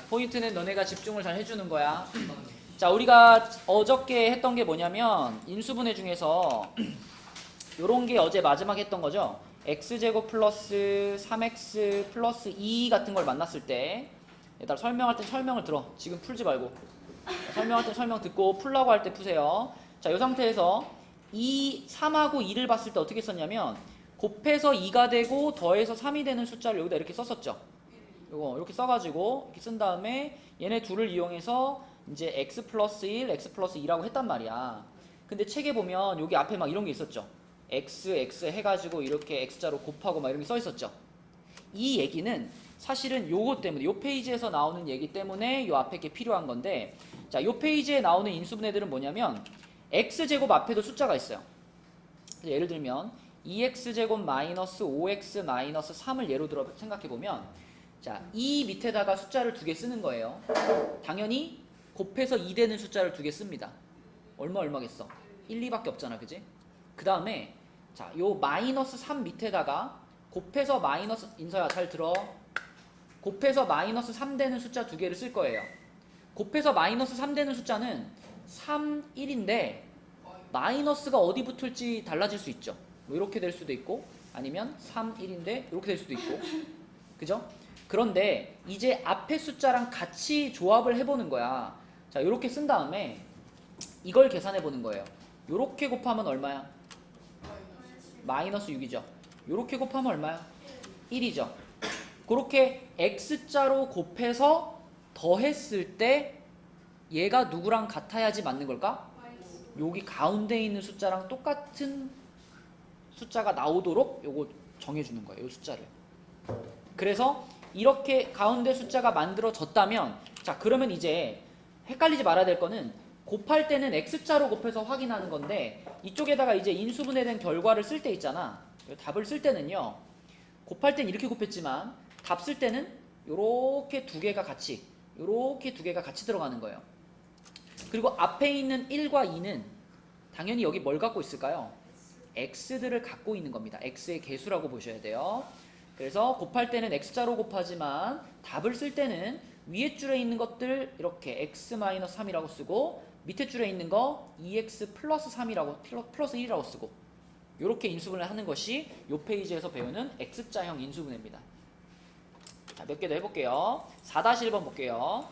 포인트는 너네가 집중을 잘 해주는 거야. 자, 우리가 어저께 했던 게 뭐냐면 인수분해 중에서 요런 게 어제 마지막 했던 거죠. x제곱 플러스 3x 플러스 2 같은 걸 만났을 때 일단 설명할 때 설명을 들어. 지금 풀지 말고 설명할 때 설명 듣고 풀라고 할 때 푸세요. 자, 이 상태에서 3하고 2를 봤을 때 어떻게 썼냐면 곱해서 2가 되고 더해서 3이 되는 숫자를 여기다 이렇게 썼었죠. 요거 이렇게 써가지고 이렇게 쓴 다음에 얘네 둘을 이용해서 이제 x 플러스 1, x 플러스 2라고 했단 말이야. 근데 책에 보면 여기 앞에 막 이런 게 있었죠. x 해가지고 이렇게 x자로 곱하고 막 이런 게 써 있었죠. 이 얘기는 사실은 요거 때문에 요 페이지에서 나오는 얘기 때문에 요 앞에 게 필요한 건데, 자, 요 페이지에 나오는 인수분해들은 뭐냐면 x제곱 앞에도 숫자가 있어요. 예를 들면 2x제곱 마이너스 5x 마이너스 3을 예로 들어 생각해보면, 자, 이 밑에다가 숫자를 두 개 쓰는 거예요. 당연히 곱해서 2 되는 숫자를 두 개 씁니다. 얼마겠어? 1, 2밖에 없잖아, 그지? 그 다음에 자, 요 마이너스 3 밑에다가 곱해서 마이너스, 인서야 잘 들어. 곱해서 마이너스 3 되는 숫자 두 개를 쓸 거예요. 곱해서 마이너스 3 되는 숫자는 3, 1인데 마이너스가 어디 붙을지 달라질 수 있죠. 뭐 이렇게 될 수도 있고 아니면 3, 1인데 이렇게 될 수도 있고, 그죠? 그런데 이제 앞에 숫자랑 같이 조합을 해보는 거야. 자, 이렇게 쓴 다음에 이걸 계산해 보는 거예요. 이렇게 곱하면 얼마야? 마이너스 6이죠. 이렇게 곱하면 얼마야? 1이죠. 그렇게 x자로 곱해서 더했을 때 얘가 누구랑 같아야지 맞는 걸까? 여기 가운데 있는 숫자랑 똑같은 숫자가 나오도록 요거 정해주는 거예요. 요 숫자를. 그래서 이렇게 가운데 숫자가 만들어졌다면, 자, 그러면 이제 헷갈리지 말아야 될 거는 곱할 때는 x자로 곱해서 확인하는 건데, 이쪽에다가 이제 인수분해된 결과를 쓸 때 있잖아. 답을 쓸 때는요, 곱할 땐 이렇게 곱했지만 답 쓸 때는 요렇게 두 개가 같이 들어가는 거예요. 그리고 앞에 있는 1과 2는 당연히 여기 뭘 갖고 있을까요? x들을 갖고 있는 겁니다. x의 개수라고 보셔야 돼요. 그래서 곱할 때는 x자로 곱하지만 답을 쓸 때는 위에 줄에 있는 것들 이렇게 x-3이라고 쓰고 밑에 줄에 있는 거 2x 플러스 3이라고 플러스 1이라고 쓰고, 이렇게 인수분해를 하는 것이 이 페이지에서 배우는 x자형 인수분해입니다. 자, 몇 개 더 해볼게요. 4-1번 볼게요.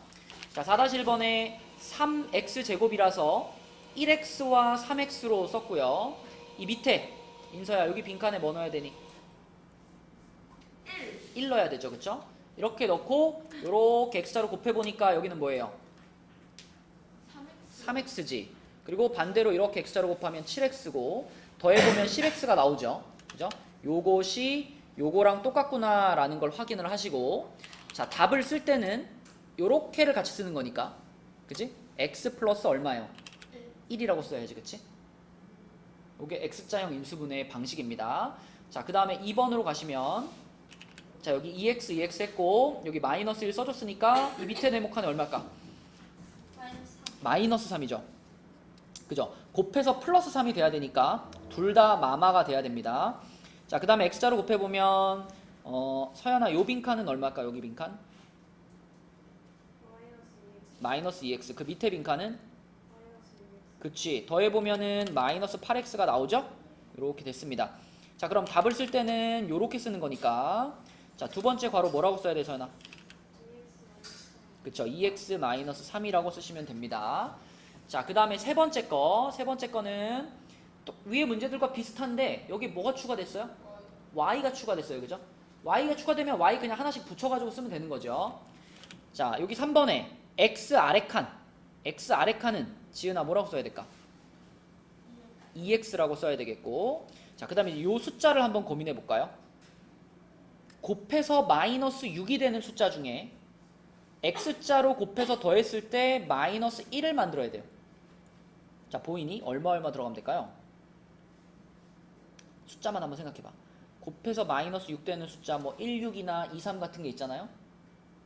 자, 4-1번에 3x제곱이라서 1x와 3x로 썼고요. 이 밑에 인서야 여기 빈칸에 뭐 넣어야 되니? 1 넣어야 되죠, 그쵸? 이렇게 넣고 이렇게 x자로 곱해보니까 여기는 뭐예요? 3x지. 그리고 반대로 이렇게 x자로 곱하면 7x고 더해보면 10x가 나오죠, 그죠? 요것이 요거랑 똑같구나 라는 걸 확인을 하시고, 자, 답을 쓸 때는 요렇게를 같이 쓰는 거니까, 그치? x 플러스 얼마요? 1이라고 써야지, 그치? 요게 x자형 인수분해의 방식입니다. 자, 그 다음에 2번으로 가시면, 자, 여기 2x 했고 여기 마이너스 1 써줬으니까 이 밑에 네모칸에 얼마일까? 마이너스 3이죠. 그죠? 곱해서 플러스 3이 돼야 되니까 둘 다 마마가 돼야 됩니다. 자, 그 다음에 x자로 곱해보면 서연아, 요 빈칸은 얼마일까? 여기 빈칸? 마이너스 2x. 그 밑에 빈칸은? 그치, 더해보면은 마이너스 8x가 나오죠? 이렇게 됐습니다. 자, 그럼 답을 쓸 때는 요렇게 쓰는 거니까, 자, 두 번째 괄호 뭐라고 써야 돼, 서연아? 그쵸, 2x-3이라고 쓰시면 됩니다. 자, 그 다음에 세 번째 거는 또 위에 문제들과 비슷한데 여기 뭐가 추가됐어요? y가 추가됐어요, 그죠? y가 추가되면 y 그냥 하나씩 붙여가지고 쓰면 되는 거죠. 자, 여기 3번에 x 아래칸은 지은아 뭐라고 써야 될까? 2x라고 써야 되겠고, 자, 그 다음에 이 숫자를 한번 고민해 볼까요? 곱해서 마이너스 6이 되는 숫자 중에 x자로 곱해서 더했을 때 마이너스 1을 만들어야 돼요. 자, 보이니? 얼마 들어가면 될까요? 숫자만 한번 생각해봐. 곱해서 마이너스 6 되는 숫자 뭐 1, 6이나 2, 3 같은 게 있잖아요.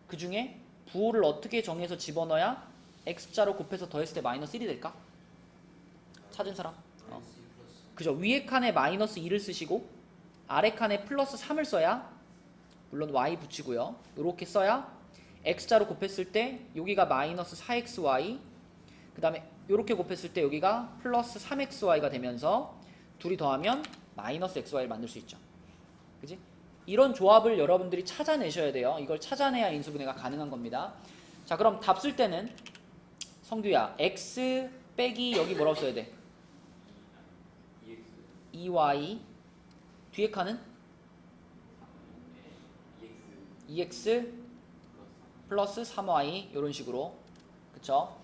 그 중에 부호를 어떻게 정해서 집어넣어야 x자로 곱해서 더했을 때 마이너스 1이 될까? 찾은 사람? 그죠? 위에 칸에 마이너스 2를 쓰시고 아래 칸에 플러스 3을 써야, 물론 y 붙이고요, 이렇게 써야 x자로 곱했을 때 여기가 마이너스 4xy, 그 다음에 이렇게 곱했을 때 여기가 플러스 3xy가 되면서 둘이 더하면 마이너스 xy를 만들 수 있죠. 그지? 이런 조합을 여러분들이 찾아내셔야 돼요. 이걸 찾아내야 인수분해가 가능한 겁니다. 자, 그럼 답 쓸 때는 성규야, x 빼기 여기 뭐라고 써야 돼? 2y 뒤에 칸은 2x 플러스 3y 이런 식으로. 그쵸?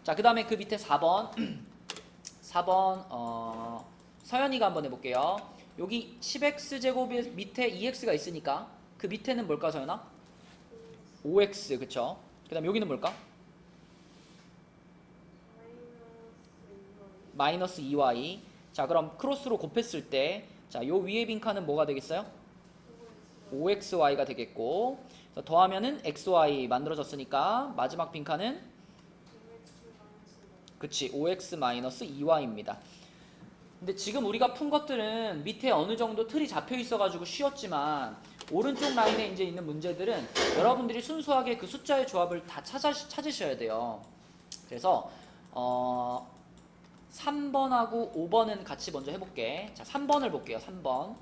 자, 그 다음에 그 밑에 4번 4번 서연이가 한번 해볼게요. 여기 10x제곱 밑에 2x가 있으니까 그 밑에는 뭘까 서연아? 5x. 그쵸? 그 다음에 여기는 뭘까? 마이너스 2y. 자, 그럼 크로스로 곱했을 때 자, 요 위에 빈칸은 뭐가 되겠어요? 5xy가 되겠고, 그래서 더하면은 xy 만들어졌으니까 마지막 빈칸은 그치 5x 마이너스 2y입니다. 근데 지금 우리가 푼 것들은 밑에 어느 정도 틀이 잡혀 있어가지고 쉬웠지만 오른쪽 라인에 이제 있는 문제들은 여러분들이 순수하게 그 숫자의 조합을 다 찾으셔야 돼요. 그래서 3번하고 5번은 같이 먼저 해볼게. 자, 3번을 볼게요. 3번.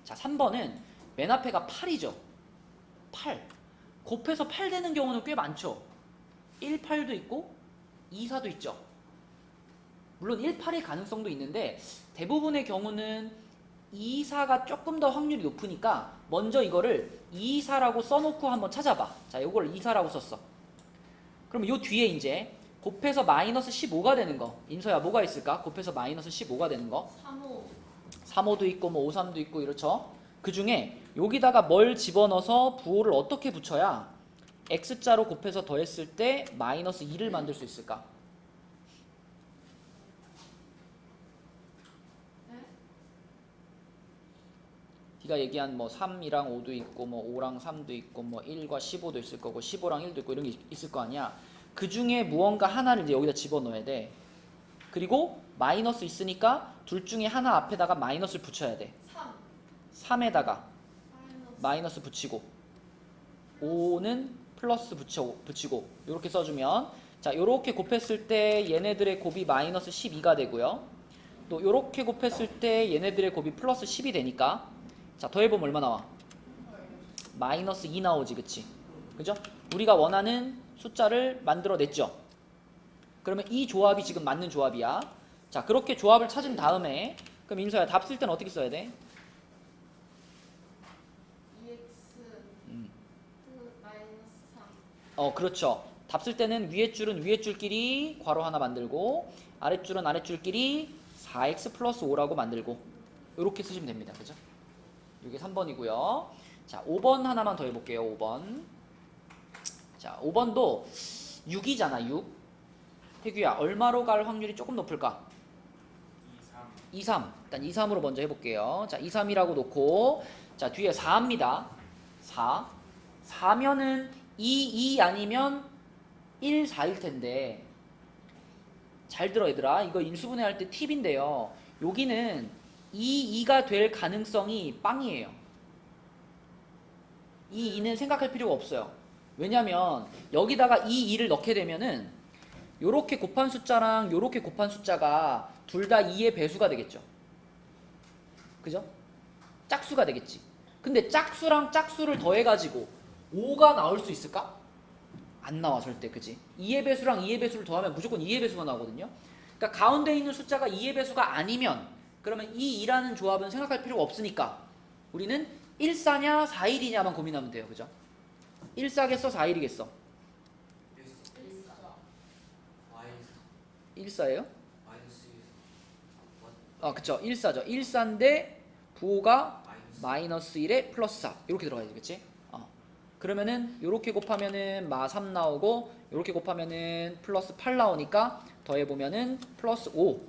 자, 3번은 맨 앞에가 8이죠. 8. 곱해서 8 되는 경우는 꽤 많죠. 1, 8도 있고 2, 4도 있죠. 물론 1, 8의 가능성도 있는데 대부분의 경우는 2, 4가 조금 더 확률이 높으니까 먼저 이거를 2, 4라고 써놓고 한번 찾아봐. 자, 이걸 2, 4라고 썼어. 그럼 요 뒤에 이제 곱해서 마이너스 15가 되는 거. 인서야 뭐가 있을까? 곱해서 마이너스 15가 되는 거. 3호. 3호도 있고 뭐 5, 3도 있고 이렇죠. 그 중에 여기다가 뭘 집어넣어서 부호를 어떻게 붙여야 x자로 곱해서 더했을 때 마이너스 2를 만들 수 있을까? 네가 얘기한 뭐 3이랑 5도 있고 뭐 5랑 3도 있고 뭐 1과 15도 있을 거고 15랑 1도 있고 이런 게 있을 거 아니야. 그 중에 무언가 하나를 이제 여기다 집어넣어야 돼. 그리고 마이너스 있으니까 둘 중에 하나 앞에다가 마이너스를 붙여야 돼. 3에다가 마이너스 붙이고 5는 플러스 붙이고 이렇게 써주면 자, 요렇게 곱했을 때 얘네들의 곱이 마이너스 12가 되고요. 또 요렇게 곱했을 때 얘네들의 곱이 플러스 10이 되니까 자, 더해보면 얼마 나와? 마이너스 2 나오지. 그치? 그죠? 우리가 원하는 숫자를 만들어냈죠. 그러면 이 조합이 지금 맞는 조합이야. 자, 그렇게 조합을 찾은 다음에 그럼 인서야 답 쓸 때는 어떻게 써야 돼? 2x 마이너스 3. 그렇죠. 답 쓸 때는 위에 줄은 위에 줄끼리 괄호 하나 만들고 아랫줄은 아랫줄끼리 4x 플러스 5라고 만들고 이렇게 쓰시면 됩니다. 그죠? 이게 3번이고요. 자, 5번 하나만 더 해볼게요. 5번. 자, 5번도 6이잖아. 6. 태규야, 얼마로 갈 확률이 조금 높을까? 2, 3. 일단 2, 3으로 먼저 해볼게요. 자, 2, 3이라고 놓고 자, 뒤에 4입니다. 4. 4면은 2 아니면 1, 4일 텐데 잘 들어 얘들아. 이거 인수분해할 때 팁인데요. 여기는 2가 될 가능성이 빵이에요. 이 2는 생각할 필요가 없어요. 왜냐면 여기다가 이 2를 넣게 되면은 요렇게 곱한 숫자랑 요렇게 곱한 숫자가 둘 다 2의 배수가 되겠죠. 그죠? 짝수가 되겠지. 근데 짝수랑 짝수를 더해가지고 5가 나올 수 있을까? 안 나와 절대. 그지? 2의 배수랑 2의 배수를 더하면 무조건 2의 배수가 나오거든요. 그러니까 가운데 있는 숫자가 2의 배수가 아니면 그러면 이 2라는 조합은 생각할 필요가 없으니까 우리는 1사냐 4일이냐만 고민하면 돼요. 그죠? 1사겠어 4일이겠어? 1사예요? 그쵸. 1사죠. 1사인데 부호가 마이너스 1에 플러스 4 이렇게 들어가야지. 그치? 그러면은 요렇게 곱하면은 마 3 나오고 요렇게 곱하면은 플러스 8 나오니까 더해보면은 플러스 5.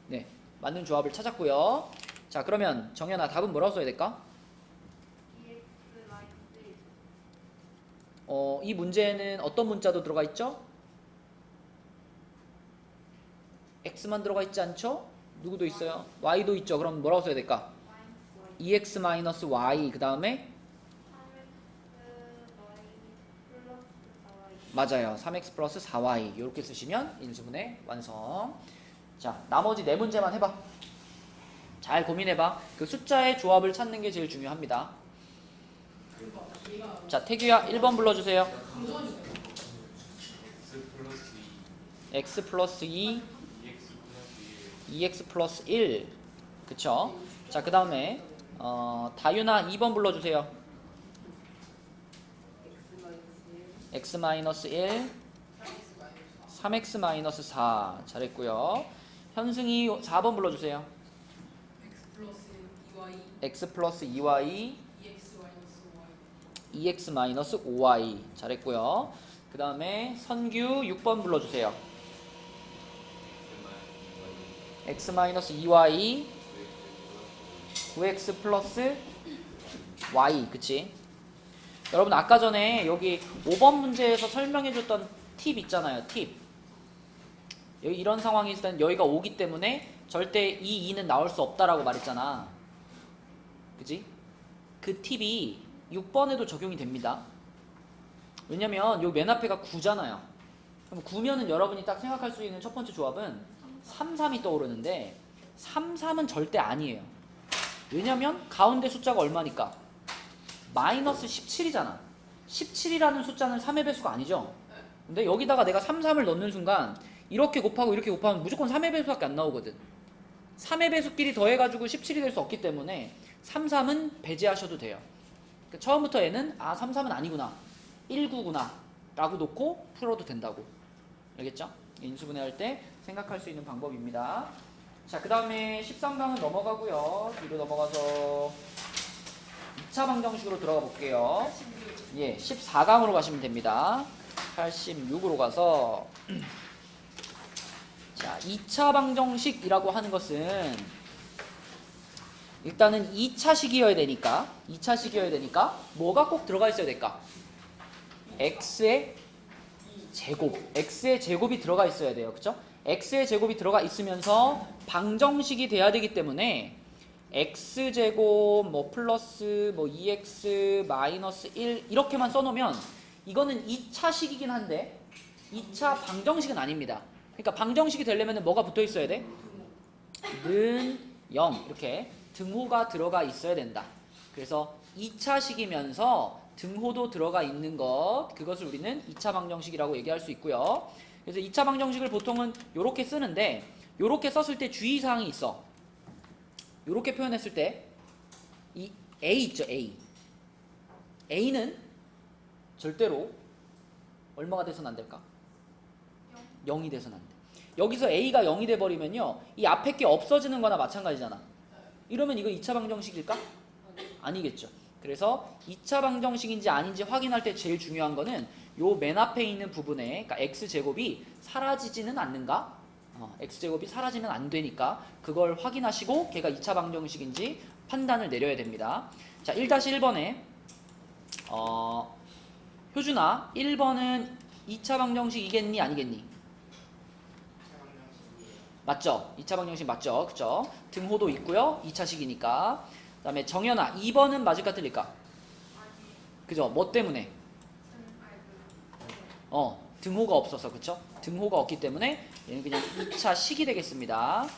네, 맞는 조합을 찾았고요. 자, 그러면 정연아 답은 뭐라고 써야 될까? 이 문제에는 어떤 문자도 들어가 있죠? x만 들어가 있지 않죠? 누구도 있어요? y도 있죠. 그럼 뭐라고 써야 될까? 2x-y 그 다음에 맞아요. 3x 플러스 4y 이렇게 쓰시면 인수분해 완성. 자, 나머지 네 문제만 해봐. 잘 고민해봐. 그 숫자의 조합을 찾는 게 제일 중요합니다. 자, 태규야 1번 불러주세요. x 플러스 2, 2x 플러스 1. 그쵸? 자, 그 다음에 다윤아 2번 불러주세요. x 마이너스 1, 3x 마이너스 4. 잘했고요. 현승이 4번 불러주세요. x 플러스 2y, EX 마이너스 5y. 잘했고요. 그 다음에 선규 6번 불러주세요. x 마이너스 2y, 9x 플러스 y. 그치? 여러분 아까 전에 여기 5번 문제에서 설명해줬던 팁 있잖아요. 팁. 여기 이런 상황이 있을 때는 여기가 5기 때문에 절대 이 2는 나올 수 없다라고 말했잖아. 그치? 그 팁이 6번에도 적용이 됩니다. 왜냐면 여기 맨 앞에가 9잖아요. 그럼 9면은 여러분이 딱 생각할 수 있는 첫 번째 조합은 3, 3이 떠오르는데 3, 3은 절대 아니에요. 왜냐면 가운데 숫자가 얼마니까? 마이너스 17이잖아. 17이라는 숫자는 3의 배수가 아니죠? 근데 여기다가 내가 3, 3을 넣는 순간 이렇게 곱하고 이렇게 곱하면 무조건 3의 배수밖에 안 나오거든. 3의 배수끼리 더해가지고 17이 될 수 없기 때문에 3, 3은 배제하셔도 돼요. 그러니까 처음부터 얘는 3, 3은 아니구나. 19구나 라고 놓고 풀어도 된다고. 알겠죠? 인수분해할 때 생각할 수 있는 방법입니다. 자, 그 다음에 13강은 넘어가고요. 뒤로 넘어가서 2차 방정식으로 들어가 볼게요. 예, 14강으로 가시면 됩니다. 86으로 가서 자, 2차 방정식이라고 하는 것은 일단은 2차식이어야 되니까 뭐가 꼭 들어가 있어야 될까? x의 제곱, x의 제곱이 들어가 있어야 돼요. 그쵸? x의 제곱이 들어가 있으면서 방정식이 돼야 되기 때문에 x제곱 뭐 플러스 뭐 2x 마이너스 1 이렇게만 써놓으면 이거는 2차식이긴 한데 2차 방정식은 아닙니다. 그러니까 방정식이 되려면 뭐가 붙어 있어야 돼? 는 0 이렇게 등호가 들어가 있어야 된다. 그래서 2차식이면서 등호도 들어가 있는 그것을 우리는 2차 방정식이라고 얘기할 수 있고요. 그래서 2차 방정식을 보통은 이렇게 쓰는데 이렇게 썼을 때 주의사항이 있어. 이렇게 표현했을 때 이 a 있죠, a는 절대로 얼마가 돼서는 안 될까? 0이 돼서는 안 돼. 여기서 a가 0이 돼버리면요 이 앞에 게 없어지는 거나 마찬가지잖아. 이러면 이거 2차 방정식일까? 아니겠죠. 그래서 2차 방정식인지 아닌지 확인할 때 제일 중요한 거는 요 맨 앞에 있는 부분에 그러니까 x제곱이 사라지지는 않는가? x제곱이 사라지면 안 되니까 그걸 확인하시고 걔가 2차 방정식인지 판단을 내려야 됩니다. 자, 1-1번에 효준아 1번은 2차 방정식이겠니 아니겠니? 맞죠? 2차 방정식 맞죠? 그쵸? 등호도 있고요. 2차식이니까. 그 다음에 정연아 2번은 맞을까 틀릴까? 그죠? 뭐 때문에? 등호가 없어서. 그쵸? 등호가 없기 때문에 얘는 그냥 2차식이 되겠습니다.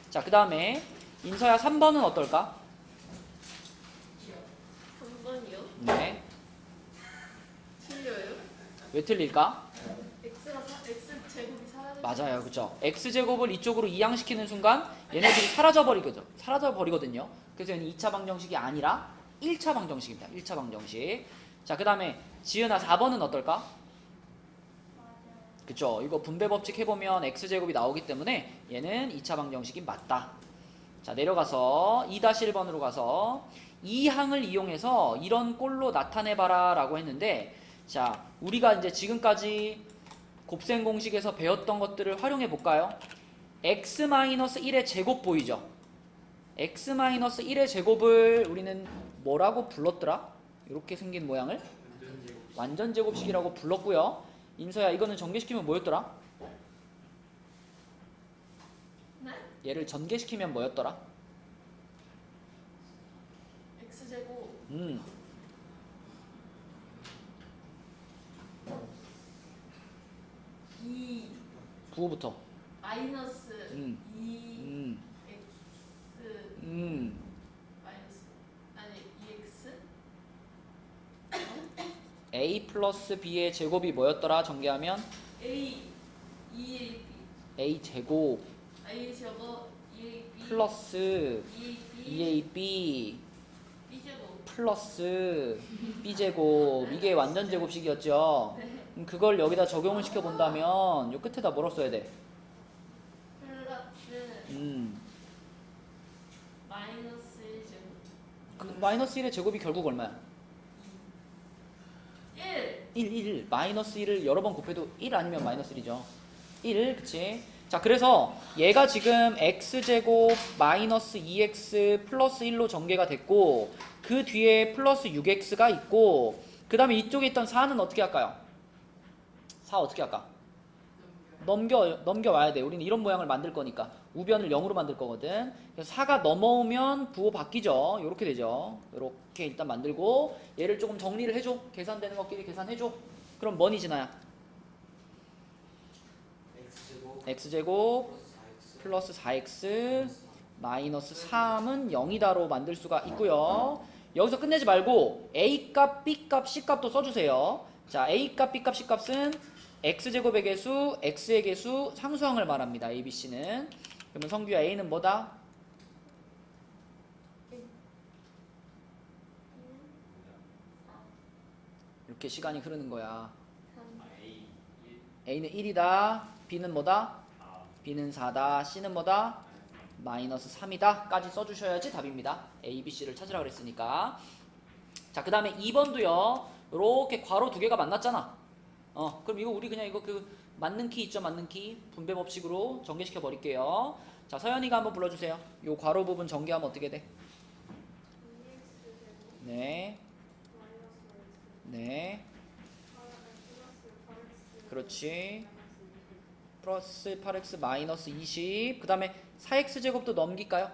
자, 그 다음에 인서야 3번은 어떨까? 3번이요? 네. 틀려요? 왜 틀릴까? X제곱이 사라져. 맞아요. 그쵸? x제곱을 이쪽으로 이항시키는 순간 얘네들이 사라져버리거든요. 그래서 얘는 2차 방정식이 아니라 1차 방정식입니다. 1차 방정식. 자, 그 다음에 지은아 4번은 어떨까? 그쵸? 이거 분배 법칙 해보면 x제곱이 나오기 때문에 얘는 2차 방정식이 맞다. 자, 내려가서 2-1번으로 가서 이 항을 이용해서 이런 꼴로 나타내봐라 라고 했는데 자, 우리가 이제 지금까지 곱셈 공식에서 배웠던 것들을 활용해 볼까요? x-1의 제곱 보이죠? x-1의 제곱을 우리는 뭐라고 불렀더라? 이렇게 생긴 모양을 완전 제곱식이라고 불렀고요. 인서야 이거는 전개시키면 뭐였더라? 네? 얘를 전개시키면 뭐였더라? X제곱. 부호부터. 마이너스 음. 2x 마이너스 아니 2x a 플러스 b의 제곱이 뭐였더라? 전개하면 a 2ab a 제곱 a 제곱 2ab 플러스 2ab 2ab b제곱 플러스 b제곱. 이게 완전 제곱식이었죠? 그걸 여기다 적용을 시켜본다면 요 끝에다 뭐로 써야 돼? 플러스 마이너스 1제곱 그 마이너스 1의 제곱이 결국 얼마야? 1 1 마이너스 1을 여러 번 곱해도 1 아니면 마이너스 1이죠. 1 그치? 자 그래서 얘가 지금 x제곱 마이너스 2x 플러스 1로 전개가 됐고 그 뒤에 플러스 6x가 있고 그 다음에 이쪽에 있던 4는 어떻게 할까요? 4 어떻게 할까? 넘겨와야 돼. 우리는 이런 모양을 만들 거니까 우변을 0으로 만들 거거든. 그래서 4가 넘어오면 부호 바뀌죠. 이렇게 되죠. 이렇게 일단 만들고 얘를 조금 정리를 해줘. 계산되는 것끼리 계산해줘. 그럼 뭐니 지나야? x제곱 플러스 4x 마이너스 3은 0이다로 만들 수가 있고요. 여기서 끝내지 말고 a값, b값, c값도 써주세요. 자, a값, b값, c값은 x제곱의 개수, x의 개수, 상수항을 말합니다. a, b, c는. 그러면 성규야 a는 뭐다? 이렇게 시간이 흐르는 거야. a는 1이다. b는 뭐다? b는 4다. c는 뭐다? 마이너스 3이다. 까지 써주셔야지 답입니다. a, b, c를 찾으라 그랬으니까. 자, 그 다음에 2번도요. 이렇게 괄호 두 개가 만났잖아. 그럼 이거 우리 그냥 이거 그 맞는 키 있죠? 맞는 키 분배 법칙으로 전개시켜 버릴게요. 자, 서연이가 한번 불러주세요. 요 괄호 부분 전개하면 어떻게 돼? 네. 네. 그렇지. 플러스 8x 마이너스 20. 그 다음에 4x제곱도 넘길까요?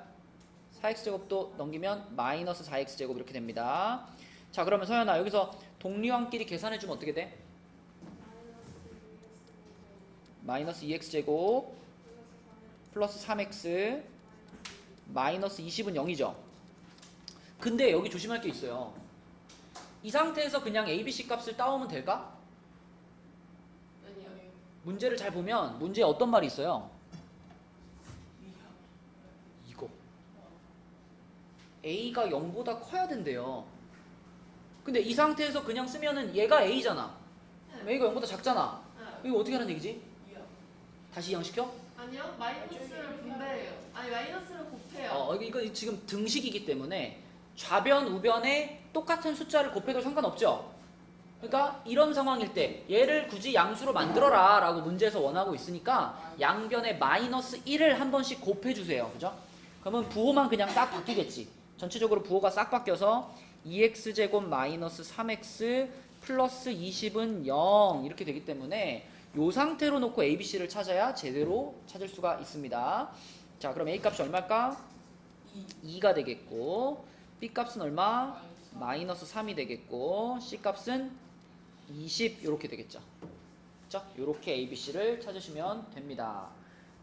4x제곱도 넘기면 마이너스 4x제곱 이렇게 됩니다. 자, 그러면 서연아 여기서 동류항끼리 계산해주면 어떻게 돼? 마이너스 2x제곱 플러스 3x 마이너스 20은 0이죠. 근데 여기 조심할 게 있어요. 이 상태에서 그냥 a, b, c 값을 따오면 될까? 아니요 문제를 잘 보면 문제에 어떤 말이 있어요? 이거 a가 0보다 커야 된대요. 근데 이 상태에서 그냥 쓰면은 얘가 a잖아. a가 0보다 작잖아. 이거 어떻게 하는 얘기지? 다시 이항시켜? 아니요 마이너스를 분배해요 아니 마이너스를 곱해요 이거 지금 등식이기 때문에 좌변, 우변에 똑같은 숫자를 곱해도 상관없죠? 그러니까 이런 상황일 때 얘를 굳이 양수로 만들어라 라고 문제에서 원하고 있으니까 양변에 마이너스 1을 한 번씩 곱해주세요. 그죠? 그러면 부호만 그냥 싹 바뀌겠지. 전체적으로 부호가 싹 바뀌어서 2x제곱 마이너스 3x 플러스 20은 0 이렇게 되기 때문에 이 상태로 놓고 a, b, c를 찾아야 제대로 찾을 수가 있습니다. 자, 그럼 a 값이 얼마일까? 2가 되겠고 b 값은 얼마? 마이너스 3이 되겠고 c 값은 20 이렇게 되겠죠. 그렇죠? 이렇게 a, b, c를 찾으시면 됩니다.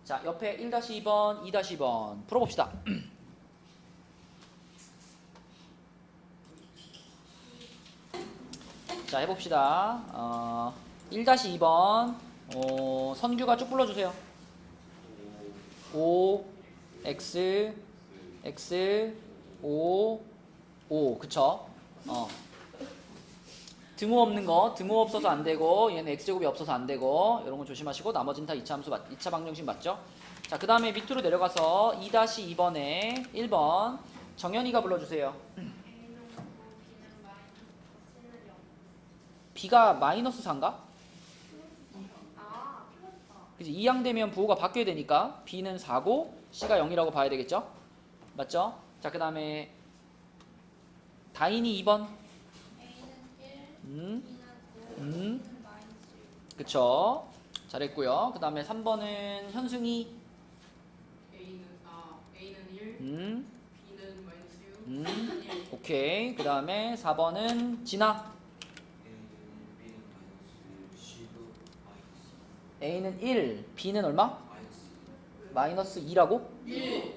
자, 옆에 1-2번, 2-2번 풀어봅시다. 자, 해봅시다. 1-2번 선규가 쭉 불러주세요. 5 x x 5 5 그쵸? 등호 없는 거 등호 없어서 안 되고 얘는 x제곱이 없어서 안 되고 이런 거 조심하시고 나머지는 다 2차 함수 2차 방정식 맞죠? 자, 그 다음에 밑으로 내려가서 2-2번에 1번 정연이가 불러주세요. b가 마이너스 4인가? 그치? 이항되면 부호가 바뀌어야 되니까 b는 4고 c가 0이라고 봐야 되겠죠? 맞죠? 자, 그 다음에 다인이 2번 그쵸? 잘했고요. 그 다음에 3번은 현승이 A는 1, B는 마이너스 6, 오케이. 그 다음에 4번은 진아 A는 1, B는 얼마? 마이너스 2라고? 1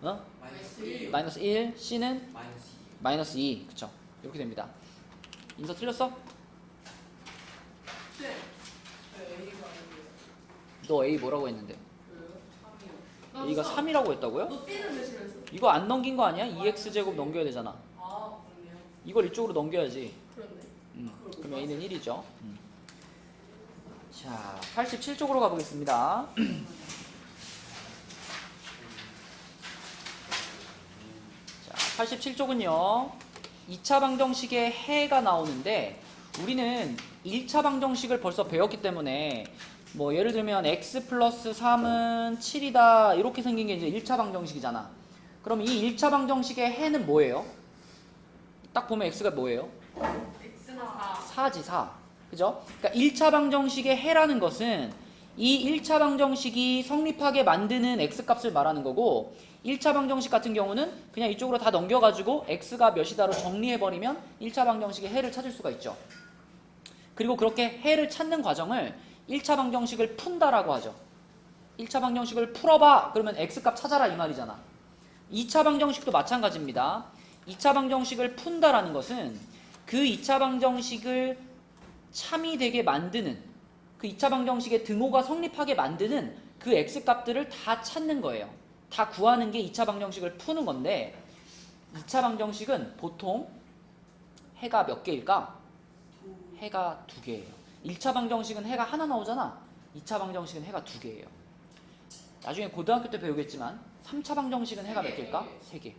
어? 마이너스 1 마이너스 1, C는 마이너스 2. 마이너스 2. 그쵸? 이렇게 됩니다. 인서 틀렸어? 네. A가 아니에요. 너 A 뭐라고 했는데? 왜요? 3이요. A가 3이라고 했다고요? 너 B는 몇이랬어? 이거 안 넘긴 거 아니야? 2x제곱 넘겨야 되잖아. 아 그러네요. 이걸 이쪽으로 넘겨야지. 그렇네. 그럼 A는 1이죠. 자, 87쪽으로 가보겠습니다. 자, 87쪽은요. 2차 방정식의 해가 나오는데 우리는 1차 방정식을 벌써 배웠기 때문에 뭐 예를 들면 x 플러스 3은 7이다 이렇게 생긴 게 이제 1차 방정식이잖아. 그럼 이 1차 방정식의 해는 뭐예요? 딱 보면 x가 뭐예요? X는 4. 4지 4. 그죠? 그러니까 1차 방정식의 해라는 것은 이 1차 방정식이 성립하게 만드는 x값을 말하는 거고 1차 방정식 같은 경우는 그냥 이쪽으로 다 넘겨가지고 x가 몇이다로 정리해버리면 1차 방정식의 해를 찾을 수가 있죠. 그리고 그렇게 해를 찾는 과정을 1차 방정식을 푼다라고 하죠. 1차 방정식을 풀어봐 그러면 x값 찾아라 이 말이잖아. 2차 방정식도 마찬가지입니다. 2차 방정식을 푼다라는 것은 그 2차 방정식을 참이 되게 만드는 그 2차 방정식의 등호가 성립하게 만드는 그 x값들을 다 찾는 거예요. 다 구하는 게 2차 방정식을 푸는 건데 2차 방정식은 보통 해가 몇 개일까? 해가 2개예요. 1차 방정식은 해가 하나 나오잖아. 2차 방정식은 해가 2개예요. 나중에 고등학교 때 배우겠지만 3차 방정식은 해가 몇 개일까? 3개.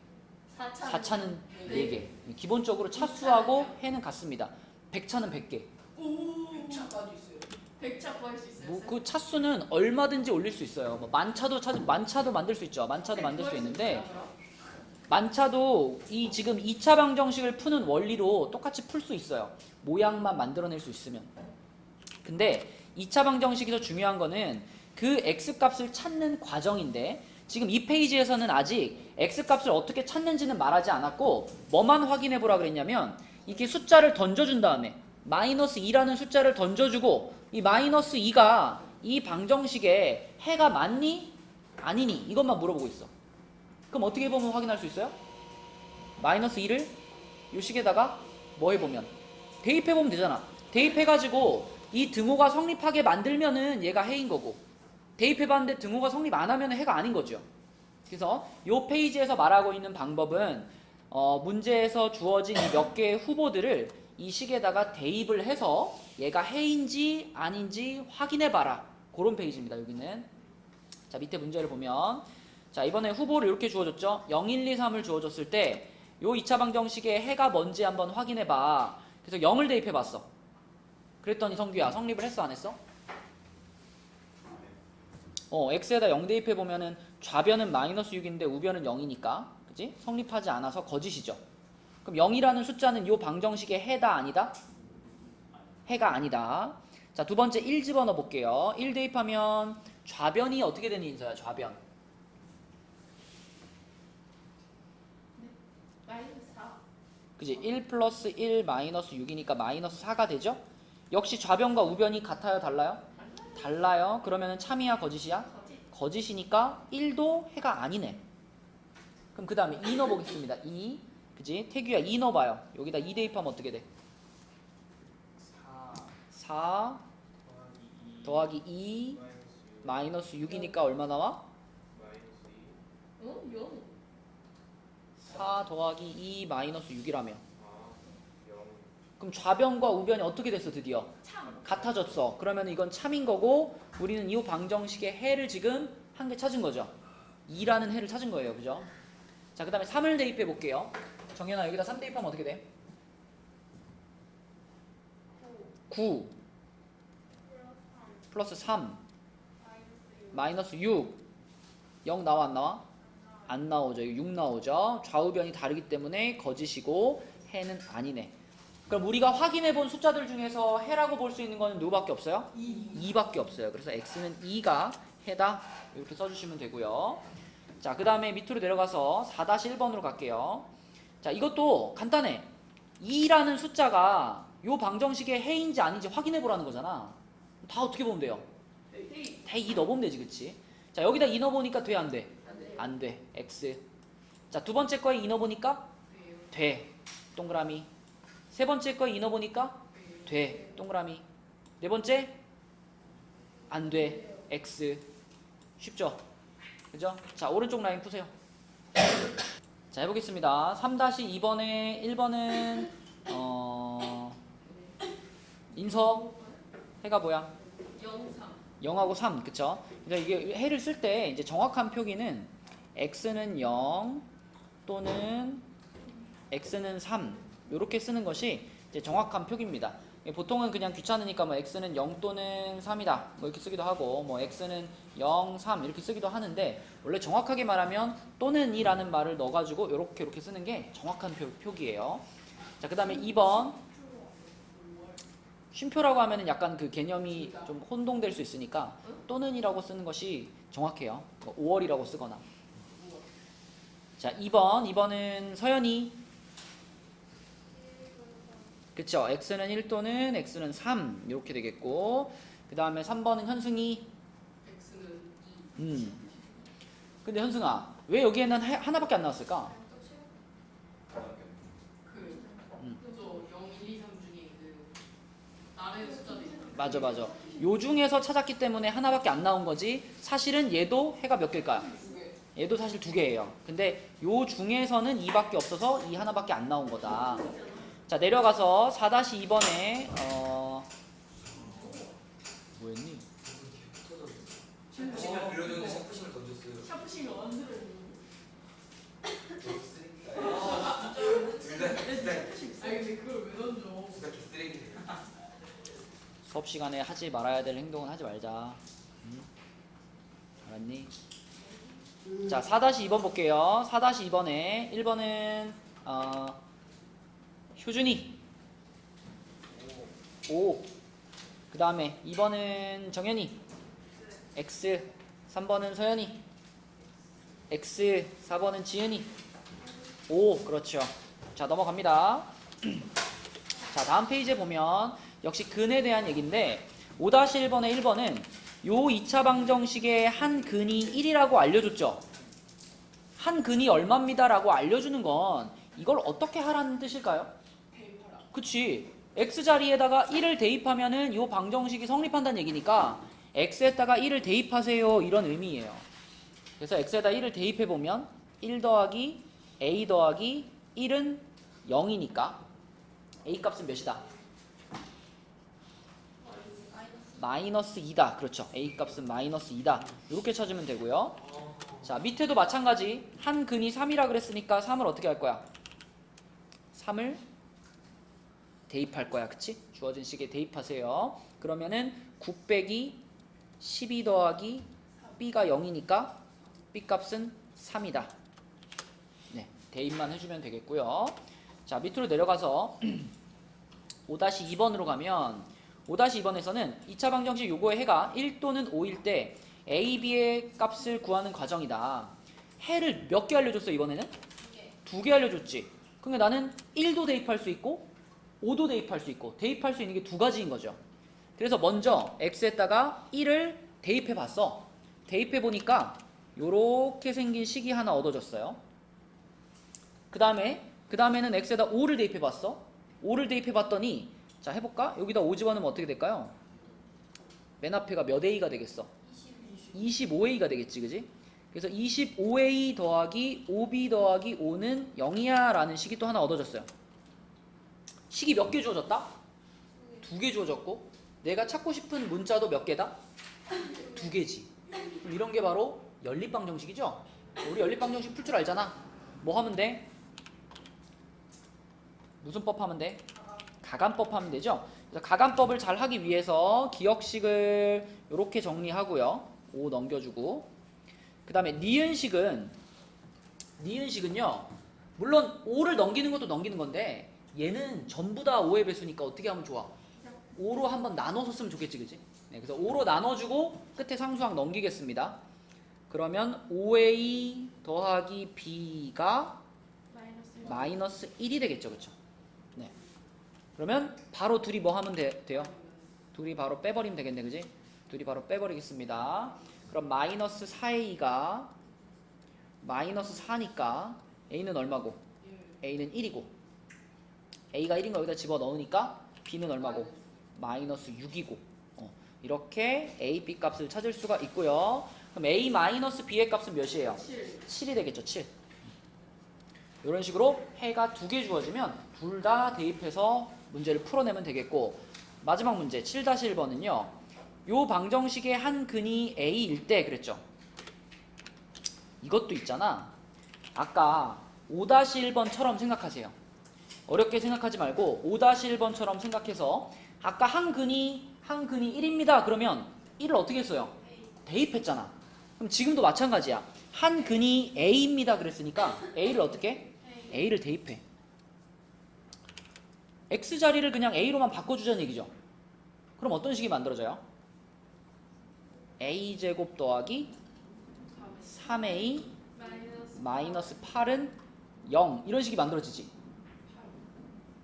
4차. 4차는 4개. 기본적으로 차수하고 해는 같습니다. 100차는 100개. 오 100차까지 있어요. 100차 구할 수 있어요. 뭐 그 차수는 얼마든지 올릴 수 있어요. 뭐 만차도 만들 수 있죠. 만차도 만들 수 있는데 만차도 이 지금 2차 방정식을 푸는 원리로 똑같이 풀 수 있어요. 모양만 만들어낼 수 있으면. 근데 2차 방정식에서 중요한 거는 그 x값을 찾는 과정인데 지금 이 페이지에서는 아직 x값을 어떻게 찾는지는 말하지 않았고 뭐만 확인해 보라 그랬냐면 이렇게 숫자를 던져준 다음에 마이너스 2라는 숫자를 던져주고 이 마이너스 2가 이 방정식에 해가 맞니? 아니니? 이것만 물어보고 있어. 그럼 어떻게 보면 확인할 수 있어요? 마이너스 2를 이 식에다가 뭐 해보면 대입해보면 되잖아. 대입해가지고 이 등호가 성립하게 만들면은 얘가 해인 거고 대입해봤는데 등호가 성립 안 하면 해가 아닌 거죠. 그래서 이 페이지에서 말하고 있는 방법은 문제에서 주어진 이 몇 개의 후보들을 이 식에다가 대입을 해서 얘가 해인지 아닌지 확인해봐라. 그런 페이지입니다. 여기는. 자, 밑에 문제를 보면 자, 이번에 후보를 이렇게 주어졌죠. 0, 1, 2, 3을 주어졌을 때 요 2차 방정식의 해가 뭔지 한번 확인해봐. 그래서 0을 대입해봤어. 그랬더니 성규야 성립을 했어 안 했어? x에다 0 대입해보면은 좌변은 마이너스 6인데 우변은 0이니까 그치? 성립하지 않아서 거짓이죠. 그럼 0이라는 숫자는 요 방정식의 해다 아니다? 해가 아니다. 자, 두 번째 1 집어넣어 볼게요. 1 대입하면 좌변이 어떻게 되는 인서야? 좌변. 마이너스 4. 그지? 1 플러스 1 마이너스 6이니까 마이너스 4가 되죠? 역시 좌변과 우변이 같아요? 달라요? 달라요. 그러면은 참이야 거짓이야? 거짓. 거짓이니까 1도 해가 아니네. 그럼 그 다음에 2 넣어보겠습니다. 2. 그지? 태규야 2 넣어봐요. 여기다 2 대입하면 어떻게 돼? 4 더하기 2 마이너스 6이니까 얼마 나와? 0. 4 더하기 2 마이너스 6이라며. 그럼 좌변과 우변이 어떻게 됐어 드디어? 참. 같아졌어. 그러면 이건 참인 거고 우리는 이 방정식의 해를 지금 한 개 찾은 거죠. 2라는 해를 찾은 거예요. 그죠? 자, 그 다음에 3을 대입해 볼게요. 정연아 여기다 3 대입하면 어떻게 돼? 9 플러스 3 마이너스 6 0 나와 안 나와? 안 나오죠. 6 나오죠. 좌우변이 다르기 때문에 거짓이고 해는 아니네. 그럼 우리가 확인해 본 숫자들 중에서 해라고 볼 수 있는 거는 누구밖에 없어요? 2밖에 없어요. 그래서 x는 2가 해다. 이렇게 써주시면 되고요. 자, 그 다음에 밑으로 내려가서 4-1번으로 갈게요. 자, 이것도 간단해. 2라는 숫자가 요 방정식의 해인지 아닌지 확인해 보라는 거잖아. 다 어떻게 보면 돼요? 대 2 넣어보면 되지, 그치? 자, 여기다 2 넣어보니까 돼, 안 돼? 안 돼. x. 자, 두 번째 거에 2 넣어보니까 돼. 동그라미. 세 번째 거에 2 넣어보니까 돼. 동그라미. 네 번째 안 돼. x. 쉽죠? 그죠? 자, 오른쪽 라인 푸세요. 자, 해보겠습니다. 3-2번에 1번은 인서 해가 뭐야? 0하고 3, 그쵸? 그래서 이게 해를 쓸 때 이제 정확한 표기는 x는 0 또는 x는 3 이렇게 쓰는 것이 이제 정확한 표기입니다. 보통은 그냥 귀찮으니까 뭐 x는 0 또는 3이다 뭐 이렇게 쓰기도 하고 뭐 x는 0, 3 이렇게 쓰기도 하는데 원래 정확하게 말하면 또는 이라는 말을 넣어가지고 이렇게 쓰는 게 정확한 표기예요. 자, 그 다음에 2번 쉼표라고 하면은 약간 그 개념이 좀 혼동될 수 있으니까 또는이라고 쓰는 것이 정확해요. 5월이라고 쓰거나. 자, 2번은 서연이. 그쵸? x는 1 또는 x는 3 이렇게 되겠고, 그 다음에 3번은 현승이. X는 2. 근데 현승아, 왜 여기에는 하나밖에 안 나왔을까? 그저 0, 1, 2, 3 중에 그 나라의 숫자도 있잖아요. 맞아. 요 중에서 찾았기 때문에 하나밖에 안 나온 거지. 사실은 얘도 해가 몇 개일까요? 2개. 얘도 사실 2개예요. 근데 요 중에서는 2밖에 없어서 이 하나밖에 안 나온 거다. 자, 내려가서 4-2번에 뭐였니? 샤프심을 그려줬는데 샤프심을 던졌어요. 샤프심이 완전 둘다 근데 그걸 왜 던져? 개쓰레기네. 수업 시간에 하지 말아야 될 행동은 하지 말자. 알았니? 자, 4-2번 볼게요. 4-2번에 1번은 효준이 5. 그 다음에 2번은 정현이 X. 3번은 서연이 X. 4번은 지은이 5. 그렇죠. 자, 넘어갑니다. 자, 다음 페이지에 보면 역시 근에 대한 얘기인데 5-1번의 1번은 요 2차 방정식의 한 근이 1이라고 알려줬죠. 한 근이 얼마입니다 라고 알려주는 건 이걸 어떻게 하라는 뜻일까요? 대입하라. 그치. x 자리에다가 1을 대입하면은 요 방정식이 성립한다는 얘기니까 x에다가 1을 대입하세요 이런 의미예요. 그래서 x에다 1을 대입해보면 1 더하기 a 더하기 1은 0이니까 a 값은 몇이다? 마이너스 2다. 그렇죠. a 값은 마이너스 2다. 이렇게 찾으면 되고요. 자, 밑에도 마찬가지. 한 근이 3이라 그랬으니까 3을 어떻게 할 거야? 3을 대입할 거야. 그치? 주어진 식에 대입하세요. 그러면은 9 빼기 12 더하기 b가 0이니까 b 값은 3이다. 네, 대입만 해주면 되겠고요. 자, 밑으로 내려가서 5-2번으로 가면 5-2번에서는 2차 방정식 요거의 해가 1 또는 5일 때 a, b의 값을 구하는 과정이다. 해를 몇 개 알려줬어 이번에는? 2개 알려줬지. 그러니까 나는 1도 대입할 수 있고 5도 대입할 수 있고 대입할 수 있는 게 두 가지인 거죠. 그래서 먼저 x에다가 1을 대입해 봤어. 대입해 보니까 요렇게 생긴 식이 하나 얻어졌어요. 그 다음에는 x에다 5를 대입해 봤어. 5를 대입해 봤더니 자, 해볼까? 여기다 5 집어넣으면 어떻게 될까요? 맨 앞에가 몇 a가 되겠어? 25a가 되겠지, 그지? 그래서 25a 더하기 5b 더하기 5는 0이야 라는 식이 또 하나 얻어졌어요. 식이 몇 개 주어졌다? 2개 주어졌고 내가 찾고 싶은 문자도 몇 개다? 2개지. 그럼 이런 게 바로 연립방정식이죠? 우리 연립방정식 풀 줄 알잖아. 뭐 하면 돼? 무슨 법 하면 돼? 가간법 하면 되죠? 그래서 가간법을 잘 하기 위해서 기억식을 이렇게 정리하고요. 5 넘겨주고 그 다음에 니은식은요 물론 5를 넘기는 것도 넘기는 건데 얘는 전부 다 5의 배수니까 어떻게 하면 좋아? 5로 한번 나눠서 쓰면 좋겠지, 그치? 네, 그래서 5로 나눠주고 끝에 상수항 넘기겠습니다. 그러면 5a 더하기 b가 마이너스 1이 되겠죠, 그쵸? 네. 그러면 바로 둘이 뭐 하면 돼요? 둘이 바로 빼버리면 되겠네, 그지? 둘이 바로 빼버리겠습니다. 그럼 마이너스 4a가 마이너스 4니까 a는 얼마고? a는 1이고 a가 1인 거 여기다 집어넣으니까 b는 얼마고? 마이너스 6이고 이렇게 a, b 값을 찾을 수가 있고요. 그럼 a 마이너스 b의 값은 몇이에요? 7이 되겠죠. 7. 이런 식으로 해가 2개 주어지면 둘 다 대입해서 문제를 풀어내면 되겠고, 마지막 문제 7-1번은요. 요 방정식의 한 근이 a일 때 그랬죠. 이것도 있잖아. 아까 5-1번처럼 생각하세요. 어렵게 생각하지 말고 5-1번처럼 생각해서 아까 한 근이 1입니다. 그러면 1을 어떻게 써요? 대입했잖아. 그럼 지금도 마찬가지야. 한 근이 a입니다. 그랬으니까 a를 어떻게? a를 대입해. x 자리를 그냥 a로만 바꿔주자는 얘기죠. 그럼 어떤 식이 만들어져요? a제곱 더하기 3a 마이너스 8은 0 이런 식이 만들어지지.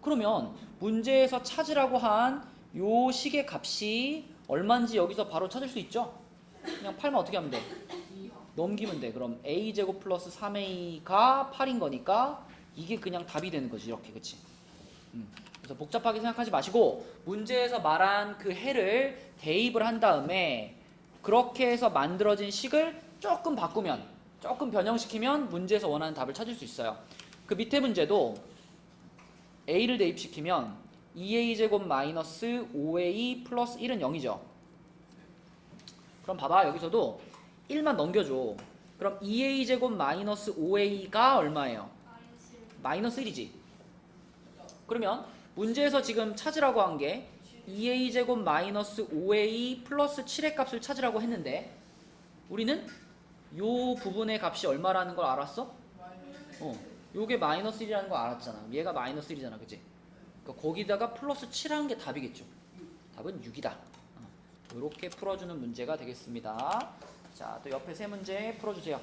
그러면 문제에서 찾으라고 한 요 식의 값이 얼마인지 여기서 바로 찾을 수 있죠? 그냥 8만 어떻게 하면 돼? 넘기면 돼. 그럼 a제곱 플러스 3a가 8인 거니까 이게 그냥 답이 되는 거지. 이렇게. 그치? 그래서 복잡하게 생각하지 마시고 문제에서 말한 그 해를 대입을 한 다음에 그렇게 해서 만들어진 식을 조금 바꾸면, 조금 변형시키면 문제에서 원하는 답을 찾을 수 있어요. 그 밑에 문제도 a를 대입시키면 2a제곱 마이너스 5a 플러스 1은 0이죠. 그럼 봐봐. 여기서도 1만 넘겨줘. 그럼 2a제곱 마이너스 5a가 얼마예요? 마이너스 1이지. 그러면 문제에서 지금 찾으라고 한 게 2a제곱 마이너스 5a 플러스 7의 값을 찾으라고 했는데 우리는 요 부분의 값이 얼마라는 걸 알았어? 요게 마이너스 1이라는 거 알았잖아. 얘가 마이너스 1이잖아. 그치? 그러니까 거기다가 플러스 7하는 게 답이겠죠. 답은 6이다. 이렇게 풀어주는 문제가 되겠습니다. 자, 또 옆에 세 문제 풀어주세요.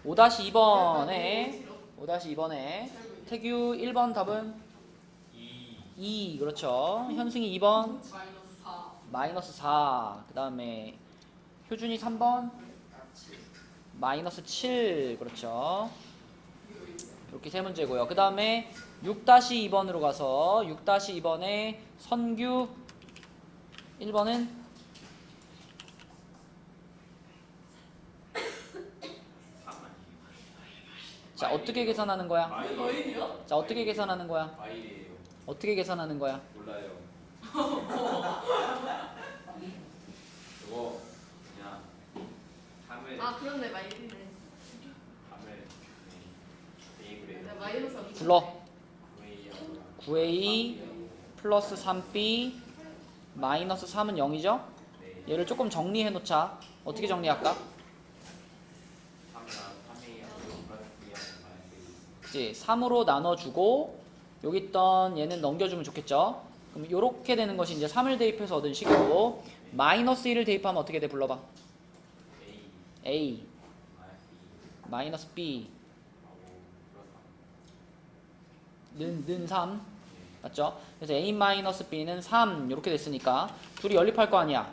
5-2번에 태규 1번 답은 2. 그렇죠. 현승이 2번 마이너스 4. 그 다음에 효준이 3번 마이너스 7. 그렇죠. 이렇게 세 문제고요. 그 다음에 6-2번으로 가서 6-2번에 선규 1번은 자, 어떻게 계산하는 거야? 자, 어떻게 계산하는 거야? Y래요. 어떻게 계산하는 거야? 몰라요. 저거 그냥 3을 아 그런데 마이너스. 3을 대입을 해요. 마이너스 불러. 9A하고 9a 플러스 3b 마이너스 3은 0이죠? 네. 얘를 조금 정리해 놓자. 어떻게 정리할까? 그치? 3으로 나눠주고 여기 있던 얘는 넘겨주면 좋겠죠? 그럼 이렇게 되는 것이 이제 3을 대입해서 얻은 식이고 마이너스 1을 대입하면 어떻게 돼? 불러봐. a 마이너스 b 는 3 맞죠? 그래서 a 마이너스 b는 3 이렇게 됐으니까 둘이 연립할 거 아니야.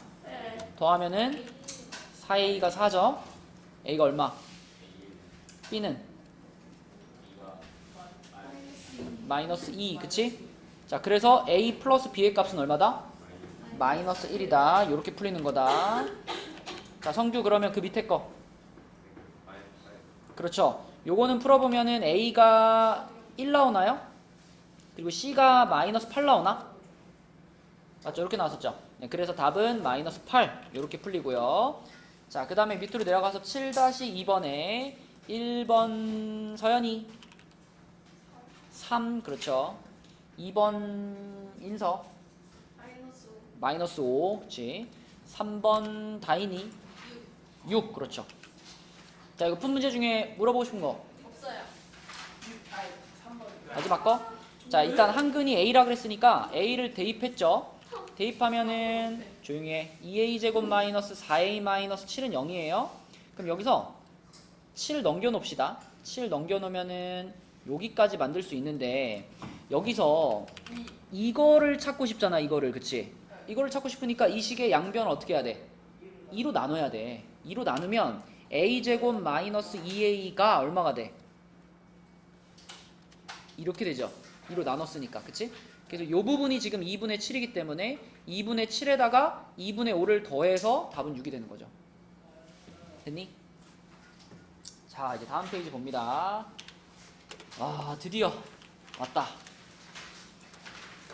더하면은 4a가 4죠. a가 얼마? b는 마이너스 2 그치? 자, 그래서 a 플러스 b의 값은 얼마다? 마이너스 1이다. 이렇게 풀리는 거다. 자, 성규 그러면 그 밑에 거 그렇죠. 요거는 풀어보면은 a가 1 나오나요? 그리고 c가 마이너스 8 나오나? 맞죠? 이렇게 나왔었죠. 네, 그래서 답은 마이너스 8 이렇게 풀리고요. 자, 그 다음에 밑으로 내려가서 7-2번에 1번 서연이 3 그렇죠. 2번 인서 마이너스 5 그렇지. 3번 다인이 6 그렇죠. 자, 이거 푼 문제 중에 물어보고 싶은 거 없어요. 마지막 거. 자, 일단 한근이 a라 그랬으니까 a를 대입했죠. 대입하면은 조용히 해. 2a제곱 마이너스 4a 마이너스 7은 0이에요. 그럼 여기서 7 넘겨놓읍시다. 7 넘겨놓으면은 여기까지 만들 수 있는데 여기서 이거를 찾고 싶잖아. 이거를. 그치? 이거를 찾고 싶으니까 이 식의 양변을 어떻게 해야 돼? 2로 나눠야 돼. 2로 나누면 a제곱 마이너스 2a가 얼마가 돼? 이렇게 되죠. 2로 나눴으니까. 그치? 그래서 이 부분이 지금 2분의 7이기 때문에 2분의 7에다가 2분의 5를 더해서 답은 6이 되는 거죠. 됐니? 자, 이제 다음 페이지 봅니다. 아, 드디어 왔다.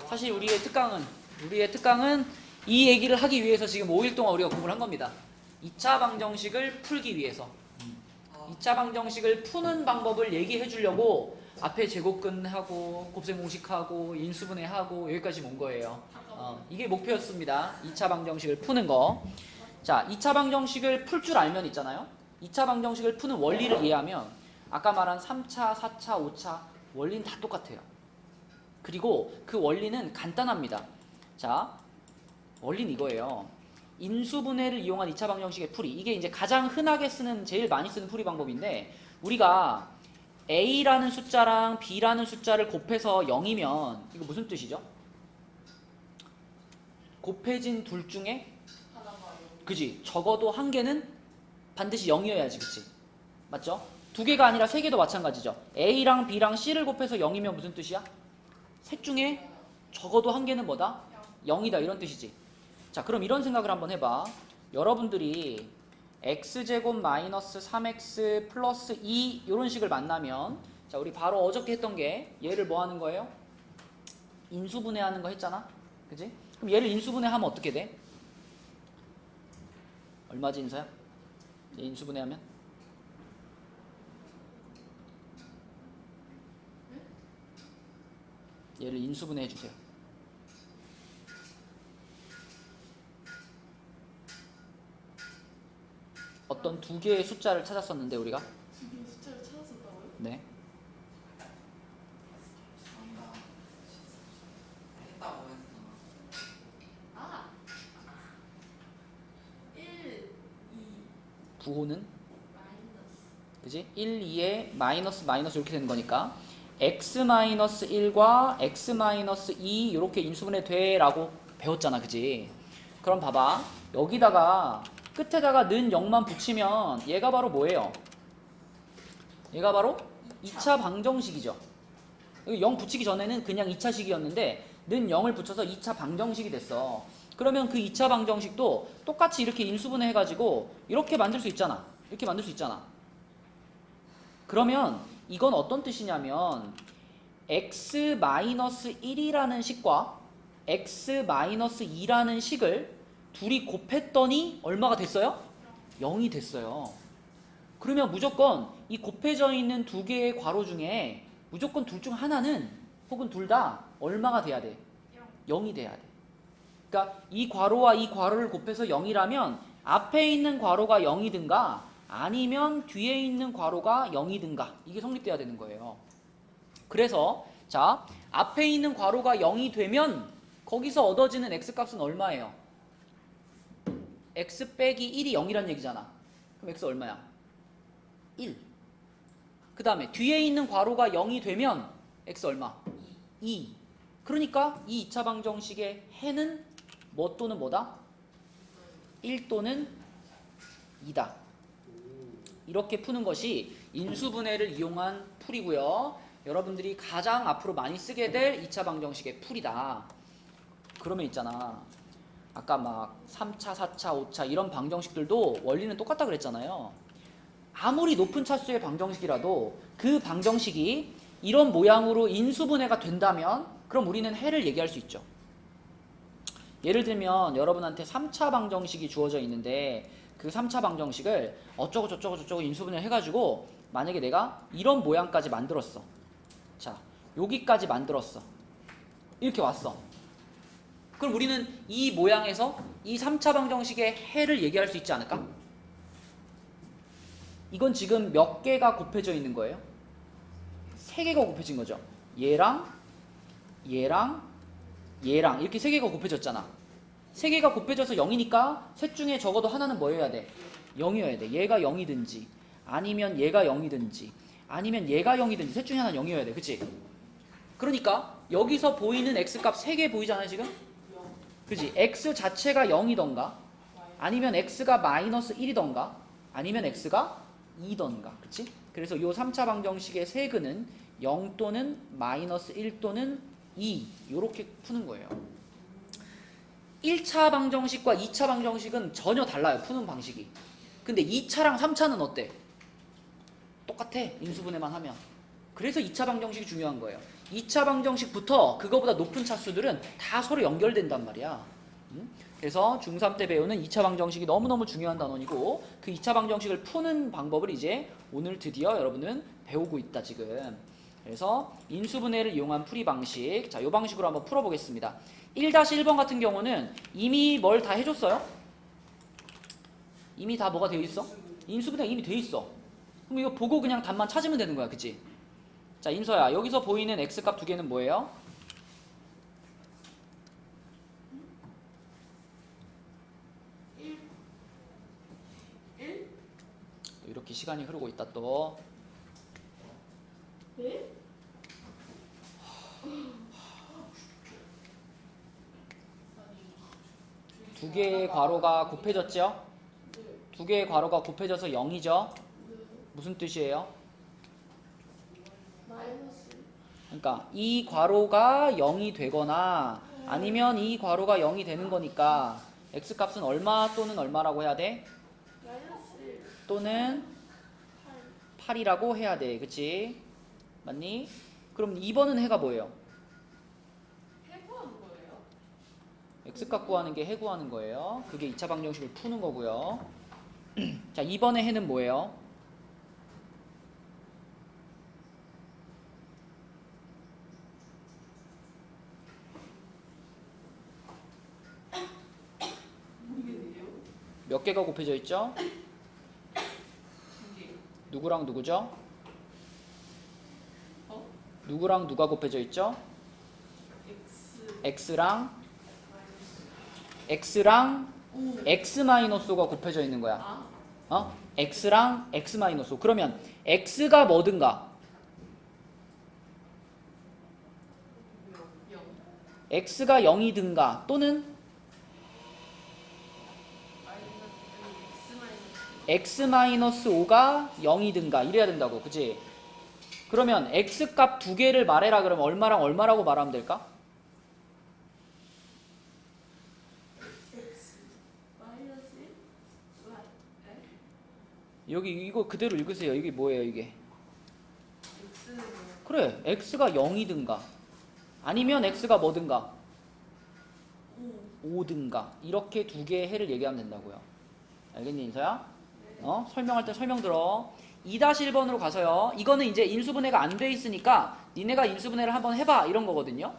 사실 우리의 특강은 이 얘기를 하기 위해서 지금 5일 동안 우리가 공부를 한 겁니다. 2차 방정식을 풀기 위해서. 2차 방정식을 푸는 방법을 얘기해 주려고 앞에 제곱근하고 곱셈공식하고 인수분해하고 여기까지 온 거예요. 이게 목표였습니다. 2차 방정식을 푸는 거. 자, 2차 방정식을 풀 줄 알면 있잖아요. 2차 방정식을 푸는 원리를 이해하면 아까 말한 3차, 4차, 5차 원리는 다 똑같아요. 그리고 그 원리는 간단합니다. 자, 원리는 이거예요. 인수분해를 이용한 2차 방정식의 풀이. 이게 이제 가장 흔하게 쓰는, 제일 많이 쓰는 풀이 방법인데, 우리가 A라는 숫자랑 B라는 숫자를 곱해서 0이면 이거 무슨 뜻이죠? 곱해진 둘 중에 그지? 적어도 한 개는 반드시 0이어야지. 그치? 맞죠? 두 개가 아니라 세 개도 마찬가지죠. A랑 B랑 C를 곱해서 0이면 무슨 뜻이야? 셋 중에 적어도 한 개는 뭐다? 0이다. 이런 뜻이지. 자, 그럼 이런 생각을 한번 해봐. 여러분들이 x제곱 마이너스 3x 플러스 2 이런 식을 만나면, 자, 우리 바로 어저께 했던 게 얘를 뭐 하는 거예요? 인수분해하는 거 했잖아. 그지? 그럼 얘를 인수분해하면 어떻게 돼? 얼마지, 인서야? 얘 인수분해하면? 얘를 인수분해 해주세요. 어떤 두 개의 숫자를 찾았었는데 우리가? 지금 숫자를 찾았었다고요? 네. 아! 1, 2, 부호는? 마이너스. 그지? 1, 2에 마이너스 마이너스 이렇게 되는 거니까 x-1과 x-2 이렇게 인수분해 돼라고 배웠잖아. 그지? 그럼 봐봐. 여기다가 끝에다가 는 0만 붙이면 얘가 바로 뭐예요? 얘가 바로 2차 방정식이죠. 여기 0 붙이기 전에는 그냥 2차식이었는데 는 0을 붙여서 2차 방정식이 됐어. 그러면 그 2차 방정식도 똑같이 이렇게 인수분해 해가지고 이렇게 만들 수 있잖아. 이렇게 만들 수 있잖아. 그러면 이건 어떤 뜻이냐면 x-1이라는 식과 x-2라는 식을 둘이 곱했더니 얼마가 됐어요? 0이 됐어요. 그러면 무조건 이 곱해져 있는 두 개의 괄호 중에 무조건 둘 중 하나는 혹은 둘 다 얼마가 돼야 돼? 0이 돼야 돼. 그러니까 이 괄호와 이 괄호를 곱해서 0이라면 앞에 있는 괄호가 0이든가 아니면 뒤에 있는 괄호가 0이든가 이게 성립돼야 되는 거예요. 그래서 자, 앞에 있는 괄호가 0이 되면 거기서 얻어지는 x값은 얼마예요? x 빼기 1이 0이란 얘기잖아. 그럼 x 얼마야? 1. 그 다음에 뒤에 있는 괄호가 0이 되면 x 얼마? 2. 그러니까 이 2차 방정식의 해는 뭐 또는 뭐다? 1 또는 2다. 이렇게 푸는 것이 인수분해를 이용한 풀이고요. 여러분들이 가장 앞으로 많이 쓰게 될 2차 방정식의 풀이다. 그러면 있잖아. 아까 막 3차, 4차, 5차 이런 방정식들도 원리는 똑같다 그랬잖아요. 아무리 높은 차수의 방정식이라도 그 방정식이 이런 모양으로 인수분해가 된다면 그럼 우리는 해를 얘기할 수 있죠. 예를 들면 여러분한테 3차 방정식이 주어져 있는데 그 3차 방정식을 어쩌고 저쩌고 저쩌고 인수분해를 해가지고 만약에 내가 이런 모양까지 만들었어. 자, 여기까지 만들었어. 이렇게 왔어. 그럼 우리는 이 모양에서 이 3차 방정식의 해를 얘기할 수 있지 않을까? 이건 지금 몇 개가 곱해져 있는 거예요? 3개가 곱해진 거죠. 얘랑 얘랑 얘랑 이렇게 3개가 곱해졌잖아. 3개가 곱해져서 0이니까 셋 중에 적어도 하나는 뭐여야 돼? 0이어야 돼. 얘가 0이든지 아니면 얘가 0이든지 아니면 얘가 0이든지 셋 중에 하나는 0이어야 돼. 그치? 그러니까 여기서 보이는 x값 3개 보이잖아요 지금? 그지? x 자체가 0이던가 아니면 x가 마이너스 1이던가 아니면 x가 2던가 그치? 그래서 이 3차 방정식의 세근은 0 또는 마이너스 1 또는 2 요렇게 푸는 거예요. 1차 방정식과 2차 방정식은 전혀 달라요. 푸는 방식이. 근데 2차랑 3차는 어때? 똑같아. 인수분해만 하면. 그래서 2차 방정식이 중요한 거예요. 2차 방정식부터 그거보다 높은 차수들은 다 서로 연결된단 말이야. 그래서 중3 때 배우는 2차 방정식이 너무너무 중요한 단원이고 그 2차 방정식을 푸는 방법을 이제 오늘 드디어 여러분은 배우고 있다 지금. 그래서 인수분해를 이용한 풀이 방식. 자, 이 방식으로 한번 풀어보겠습니다. 1-1번 같은 경우는 이미 뭘 다 해줬어요? 이미 다 뭐가 되어 있어? 인수분해가 이미 되어 있어. 그럼 이거 보고 그냥 답만 찾으면 되는 거야. 그치? 자, 인서야. 여기서 보이는 x값 두 개는 뭐예요? 또 이렇게 시간이 흐르고 있다 또. 네? 두 개의 괄호가 곱해졌죠? 두 개의 괄호가 곱해져서 0이죠? 무슨 뜻이에요? 마이너스. 그러니까 이 괄호가 0이 되거나 아니면 이 괄호가 0이 되는 거니까 x값은 얼마 또는 얼마라고 해야 돼? 마이너스. 또는 8이라고 해야 돼. 그치? 맞니? 그럼 2번은 해가 뭐예요? 해부하는 거예요? x값 구하는 게 해 구하는 거예요. 그게 2차 방정식을 푸는 거고요. 자, 2번의 해는 뭐예요? 모르겠네요. 몇 개가 곱해져 있죠? 두 개. 누구랑 누구죠? 어? 누구랑 누가 곱해져 있죠? X x랑 오. x-5가 곱해져 있는 거야. 아? 어? x랑 x-5. 그러면 x가 뭐든가 영. x가 0이든가 또는 x-5가 0이든가 이래야 된다고. 그치? 그러면 x값 두 개를 말해라 그러면 얼마랑 얼마라고 말하면 될까? 마이너스 1? 여기 이거 그대로 읽으세요. 이게 뭐예요 이게? X는 뭐? 그래, x가 0이든가 아니면 x가 뭐든가 5든가 이렇게 두 개의 해를 얘기하면 된다고요. 알겠니 인서야? 설명할 때 설명 들어. 2-1번으로 가서요. 이거는 이제 인수분해가 안 돼 있으니까 니네가 인수분해를 한번 해봐 이런 거거든요.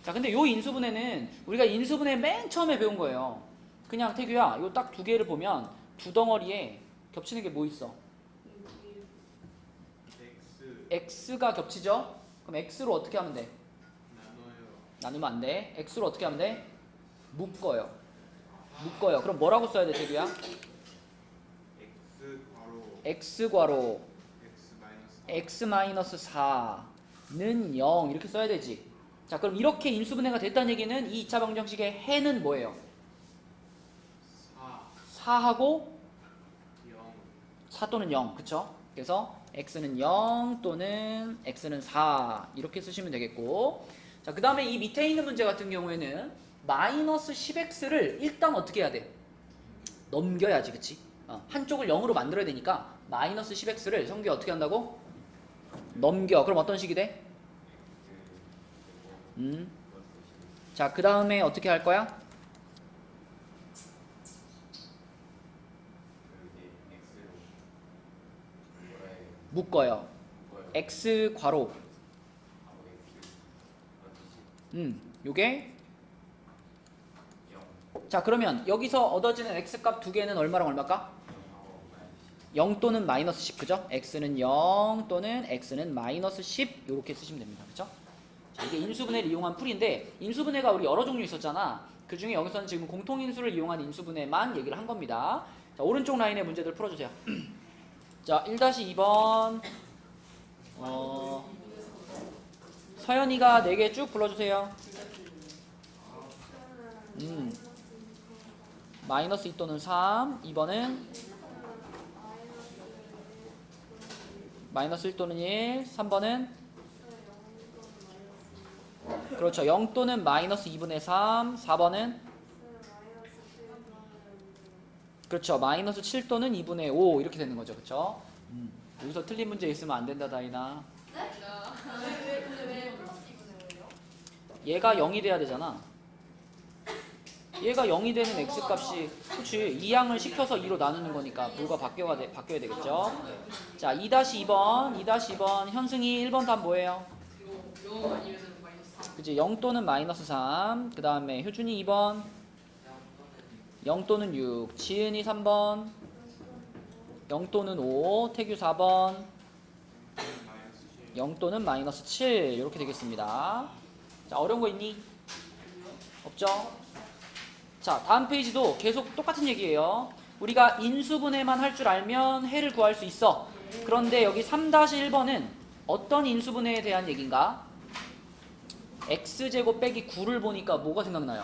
자, 근데 요 인수분해는 우리가 인수분해 맨 처음에 배운 거예요. 그냥 태규야, 요 딱 두 개를 보면 두 덩어리에 겹치는 게 뭐 있어? x가 겹치죠? 그럼 x로 어떻게 하면 돼? 나누면 안 돼. x로 어떻게 하면 돼? 묶어요. 그럼 뭐라고 써야 돼, 태규야? x괄호 x-4는 0 이렇게 써야 되지. 자, 그럼 이렇게 인수분해가 됐다는 얘기는 이 2차 방정식의 해는 뭐예요? 4하고 4 또는 0. 그쵸? 그래서 x는 0 또는 x는 4 이렇게 쓰시면 되겠고, 자, 그 다음에 이 밑에 있는 문제 같은 경우에는 마이너스 10x를 일단 어떻게 해야 돼? 넘겨야지. 그치? 한쪽을 0으로 만들어야 되니까 마이너스 10x를 성규가 어떻게 한다고? 넘겨. 그럼 어떤 식이 돼? 자, 그 다음에 어떻게 할 거야? 묶어요. x 괄호. 요게. 자, 그러면 여기서 얻어지는 x값 두 개는 얼마랑 얼마일까? 0 또는 마이너스 10. 그죠? x는 0 또는 x는 마이너스 10 이렇게 쓰시면 됩니다. 그죠? 자, 이게 인수분해를 이용한 풀인데 인수분해가 우리 여러 종류 있었잖아. 그 중에 여기서는 지금 공통인수를 이용한 인수분해만 얘기를 한 겁니다. 자, 오른쪽 라인의 문제들 풀어주세요. 자, 1-2번 서연이가 4개 쭉 불러주세요. 마이너스 2 또는 3. 2번은 마이너스 1 또는 1. 3번은 그렇죠. 0 또는 마이너스 2분의 3. 4번은 그렇죠. 마이너스 7 또는 2분의 5 이렇게 되는 거죠. 그렇죠? 여기서 틀린 문제 있으면 안 된다, 다이나. 근데 왜 플러스 2분의 5예요? 얘가 0이 돼야 되잖아. 얘가 0이 되는 x값이 그렇지. 2양을 시켜서 2로 나누는 거니까 부호가 바뀌어야 되겠죠. 자, 2-2번. 2-2번. 현승이 1번 답 뭐예요? 이거 0 아니면은 마이너스 3. 그치. 0 또는 마이너스 3. 그 다음에 효준이 2번. 0 또는 6. 지은이 3번. 0 또는 5. 태규 4번. 0 또는 마이너스 7. 이렇게 되겠습니다. 자, 어려운 거 있니? 없죠? 자, 다음 페이지도 계속 똑같은 얘기예요. 우리가 인수분해만 할 줄 알면 해를 구할 수 있어. 그런데 여기 3-1번은 어떤 인수분해에 대한 얘기인가? x제곱 빼기 9를 보니까 뭐가 생각나요?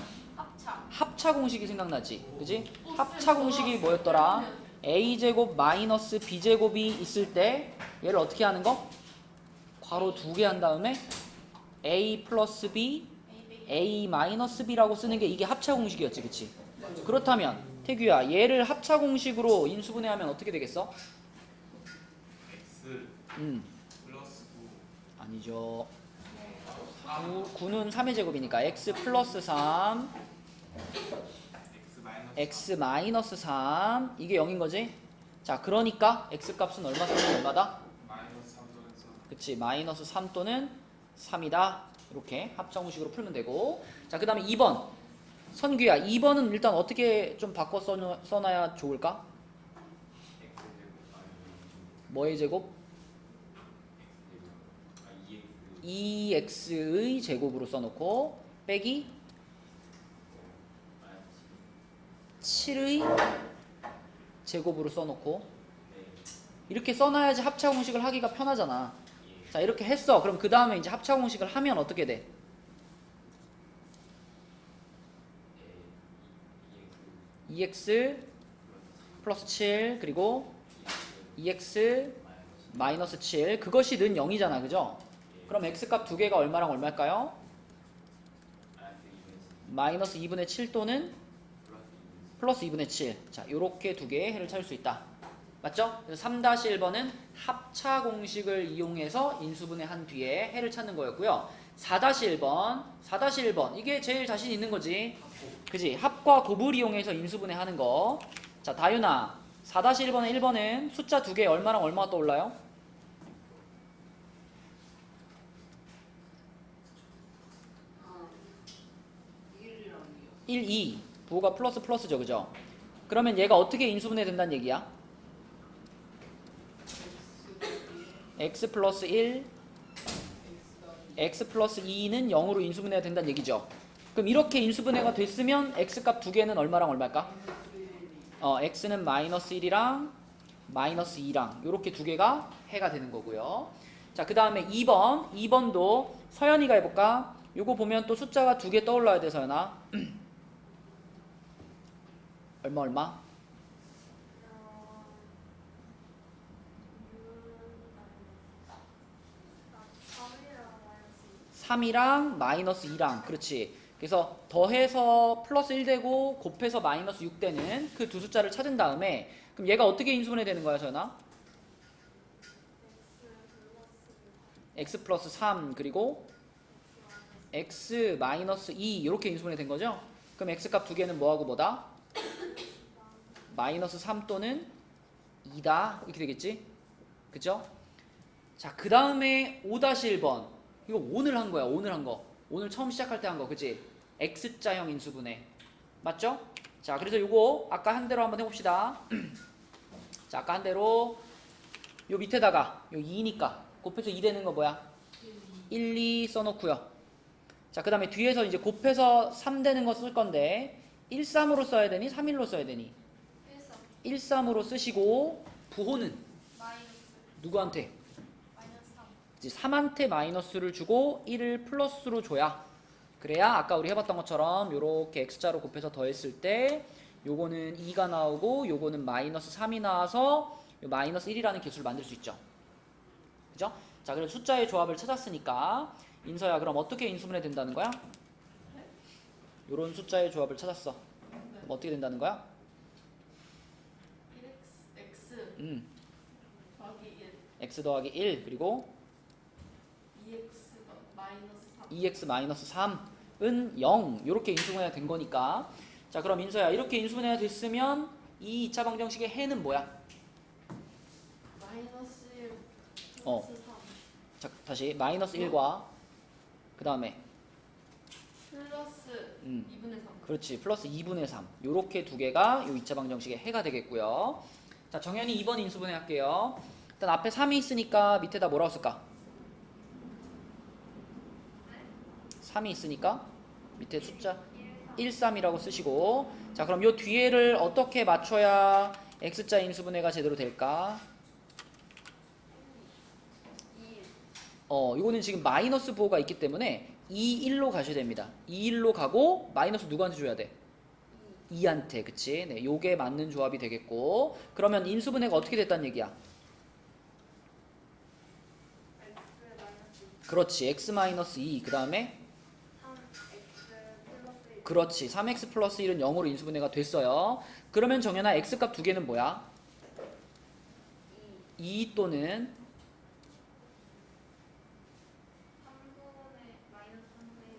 합차 공식이 생각나지. 그지? 합차 공식이 뭐였더라? a제곱 마이너스 b제곱이 있을 때 얘를 어떻게 하는 거? 괄호 2개 한 다음에 a 플러스 b a 마이너스 b라고 쓰는 게 이게 합차 공식이었지. 그치? 그렇다면 태규야, 얘를 합차 공식으로 인수분해하면 어떻게 되겠어? x 플러스 9 아니죠. 9는 3의 제곱이니까 x 플러스 3 x 마이너스 3 이게 0인 거지? 자, 그러니까 x 값은 얼마 또는 얼마다? 마이너스 3 또는 3. 그치, 마이너스 3 또는 3이다. 이렇게 합차공식으로 풀면 되고. 자, 그 다음에 2번 선규야, 2번은 일단 어떻게 좀 바꿔 써놔야 좋을까? 뭐의 제곱? 2x의 제곱으로 써놓고 빼기 7의 제곱으로 써놓고 이렇게 써놔야지 합차 공식을 하기가 편하잖아. 자, 이렇게 했어. 그럼 그 다음에 이제 합차 공식을 하면 어떻게 돼? 2x 플러스 7 그리고 2x 마이너스 7 그것이 는 0이잖아. 그죠? 그럼 x값 두 개가 얼마랑 얼마일까요? 마이너스 2분의 7 또는 플러스 2분의 7. 자, 요렇게 두 개의 해를 찾을 수 있다. 맞죠? 그래서 3-1번은 합차 공식을 이용해서 인수분해한 뒤에 해를 찾는 거였고요. 4-1번 이게 제일 자신 있는 거지. 그지? 합과 곱을 이용해서 인수분해하는 거. 자, 다윤아, 4-1번에 1번은 숫자 두 개 얼마랑 얼마가 떠올라요? 1, 2. 부호가 플러스 플러스죠. 그죠? 그러면 얘가 어떻게 인수분해 된다는 얘기야? x 플러스 1, x 플러스 2는 0으로 인수분해가 된다는 얘기죠. 그럼 이렇게 인수분해가 됐으면 x값 두 개는 얼마랑 얼마일까? x는 마이너스 1이랑 마이너스 2랑 이렇게 두 개가 해가 되는 거고요. 자, 그 다음에 2번도 서연이가 해볼까? 요거 보면 또 숫자가 두 개 떠올라야 돼, 서연아. 얼마? 3이랑 마이너스 2랑. 그렇지. 그래서 더해서 플러스 1 되고 곱해서 마이너스 6 되는 그 두 숫자를 찾은 다음에 그럼 얘가 어떻게 인수분해 되는 거야, 서연아? x 플러스 3 그리고 x 마이너스 2 이렇게 인수분해 된 거죠? 그럼 x값 두 개는 뭐하고 뭐다? 마이너스 3 또는 2다. 이렇게 되겠지? 그죠? 자, 그 다음에 5-1번. 이거 오늘 한 거야. 오늘 한 거. 오늘 처음 시작할 때 한 거. 그치? X자형 인수분해. 맞죠? 자, 그래서 요거 아까 한 대로 한번 해봅시다. 자, 아까 한 대로 요 밑에다가 요 2니까 곱해서 2 되는 거 뭐야? 1, 2 써놓고요. 자, 그 다음에 뒤에서 이제 곱해서 3 되는 거 쓸 건데 1, 3으로 써야 되니? 3, 1로 써야 되니? 1, 3으로 쓰시고 부호는 누구한테? 3한테 마이너스를 주고 1을 플러스로 줘야 그래야 아까 우리 해봤던 것처럼 요렇게 x자로 곱해서 더했을 때 요거는 2가 나오고 요거는 마이너스 3이 나와서 요 마이너스 1이라는 개수를 만들 수 있죠. 그죠? 자, 그래서 숫자의 조합을 찾았으니까 인서야 그럼 어떻게 인수분해 된다는 거야? 요런 숫자의 조합을 찾았어. 그럼 어떻게 된다는 거야? 1x 더하기 1 x 더하기 1 그리고 2x 마이너스 3 2x 마이너스 3은 0 이렇게 인수분해가 된 거니까 자 그럼 인서야 이렇게 인수분해가 됐으면 이 2차 방정식의 해는 뭐야? 마이너스 1 어. 플러스 3 자 다시 마이너스 1과 그 다음에 플러스 2분의 3 그렇지 플러스 2분의 3 요렇게 두 개가 요 2차 방정식의 해가 되겠고요. 자 정연이 2번 인수분해 할게요. 일단 앞에 3이 있으니까 밑에다 뭐라고 쓸까? 3이 있으니까 밑에 숫자 1, 3이라고 쓰시고 자 그럼 요 뒤에를 어떻게 맞춰야 x자 인수분해가 제대로 될까? 이거는 지금 마이너스 부호가 있기 때문에 2, 1로 가셔야 됩니다. 2, 1로 가고 마이너스 누구한테 줘야 돼? 2한테 그치? 네, 요게 맞는 조합이 되겠고 그러면 인수분해가 어떻게 됐다는 얘기야? 그렇지 x-2 그 다음에 그렇지 3x 플러스 1은 0으로 인수분해가 됐어요. 그러면 정연아 x값 두 개는 뭐야? 2 또는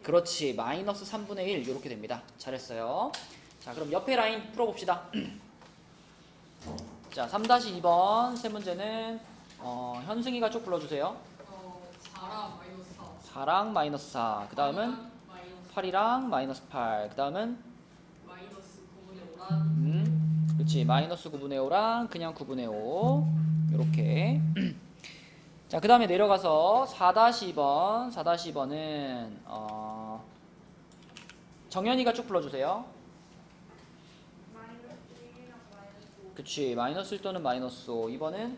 그렇지 마이너스 3분의 1 이렇게 됩니다. 잘했어요. 자 그럼 옆에 라인 풀어봅시다. 자 3-2번 세 문제는 현승이가 쭉 불러주세요. 4랑 마이너스 4. 4랑 마이너스 4. 그 다음은 마이너스 8이랑 마이너스 8. 그 다음은 마이너스 9분의 5랑 그렇지 마이너스 9분의 5랑 그냥 9분의 5 요렇게 자 그 다음에 내려가서 4-2번 4-2번은 정연이가 쭉 불러주세요. 그치 마이너스 1 또는 마이너스 5. 2번은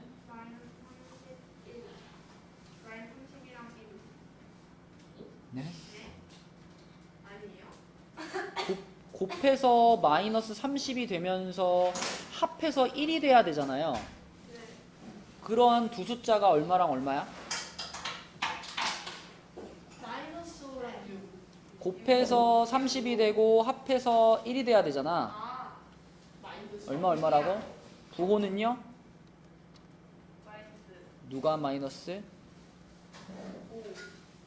네? 곱해서 마이너스 30이 되면서 합해서 1이 돼야 되잖아요. 그러한 두 숫자가 얼마랑 얼마야? 마이너스 5랑 6 곱해서 30이 되고 합해서 1이 돼야 되잖아. 마이너스 얼마라고? 부호는요? 마이너스 누가 마이너스?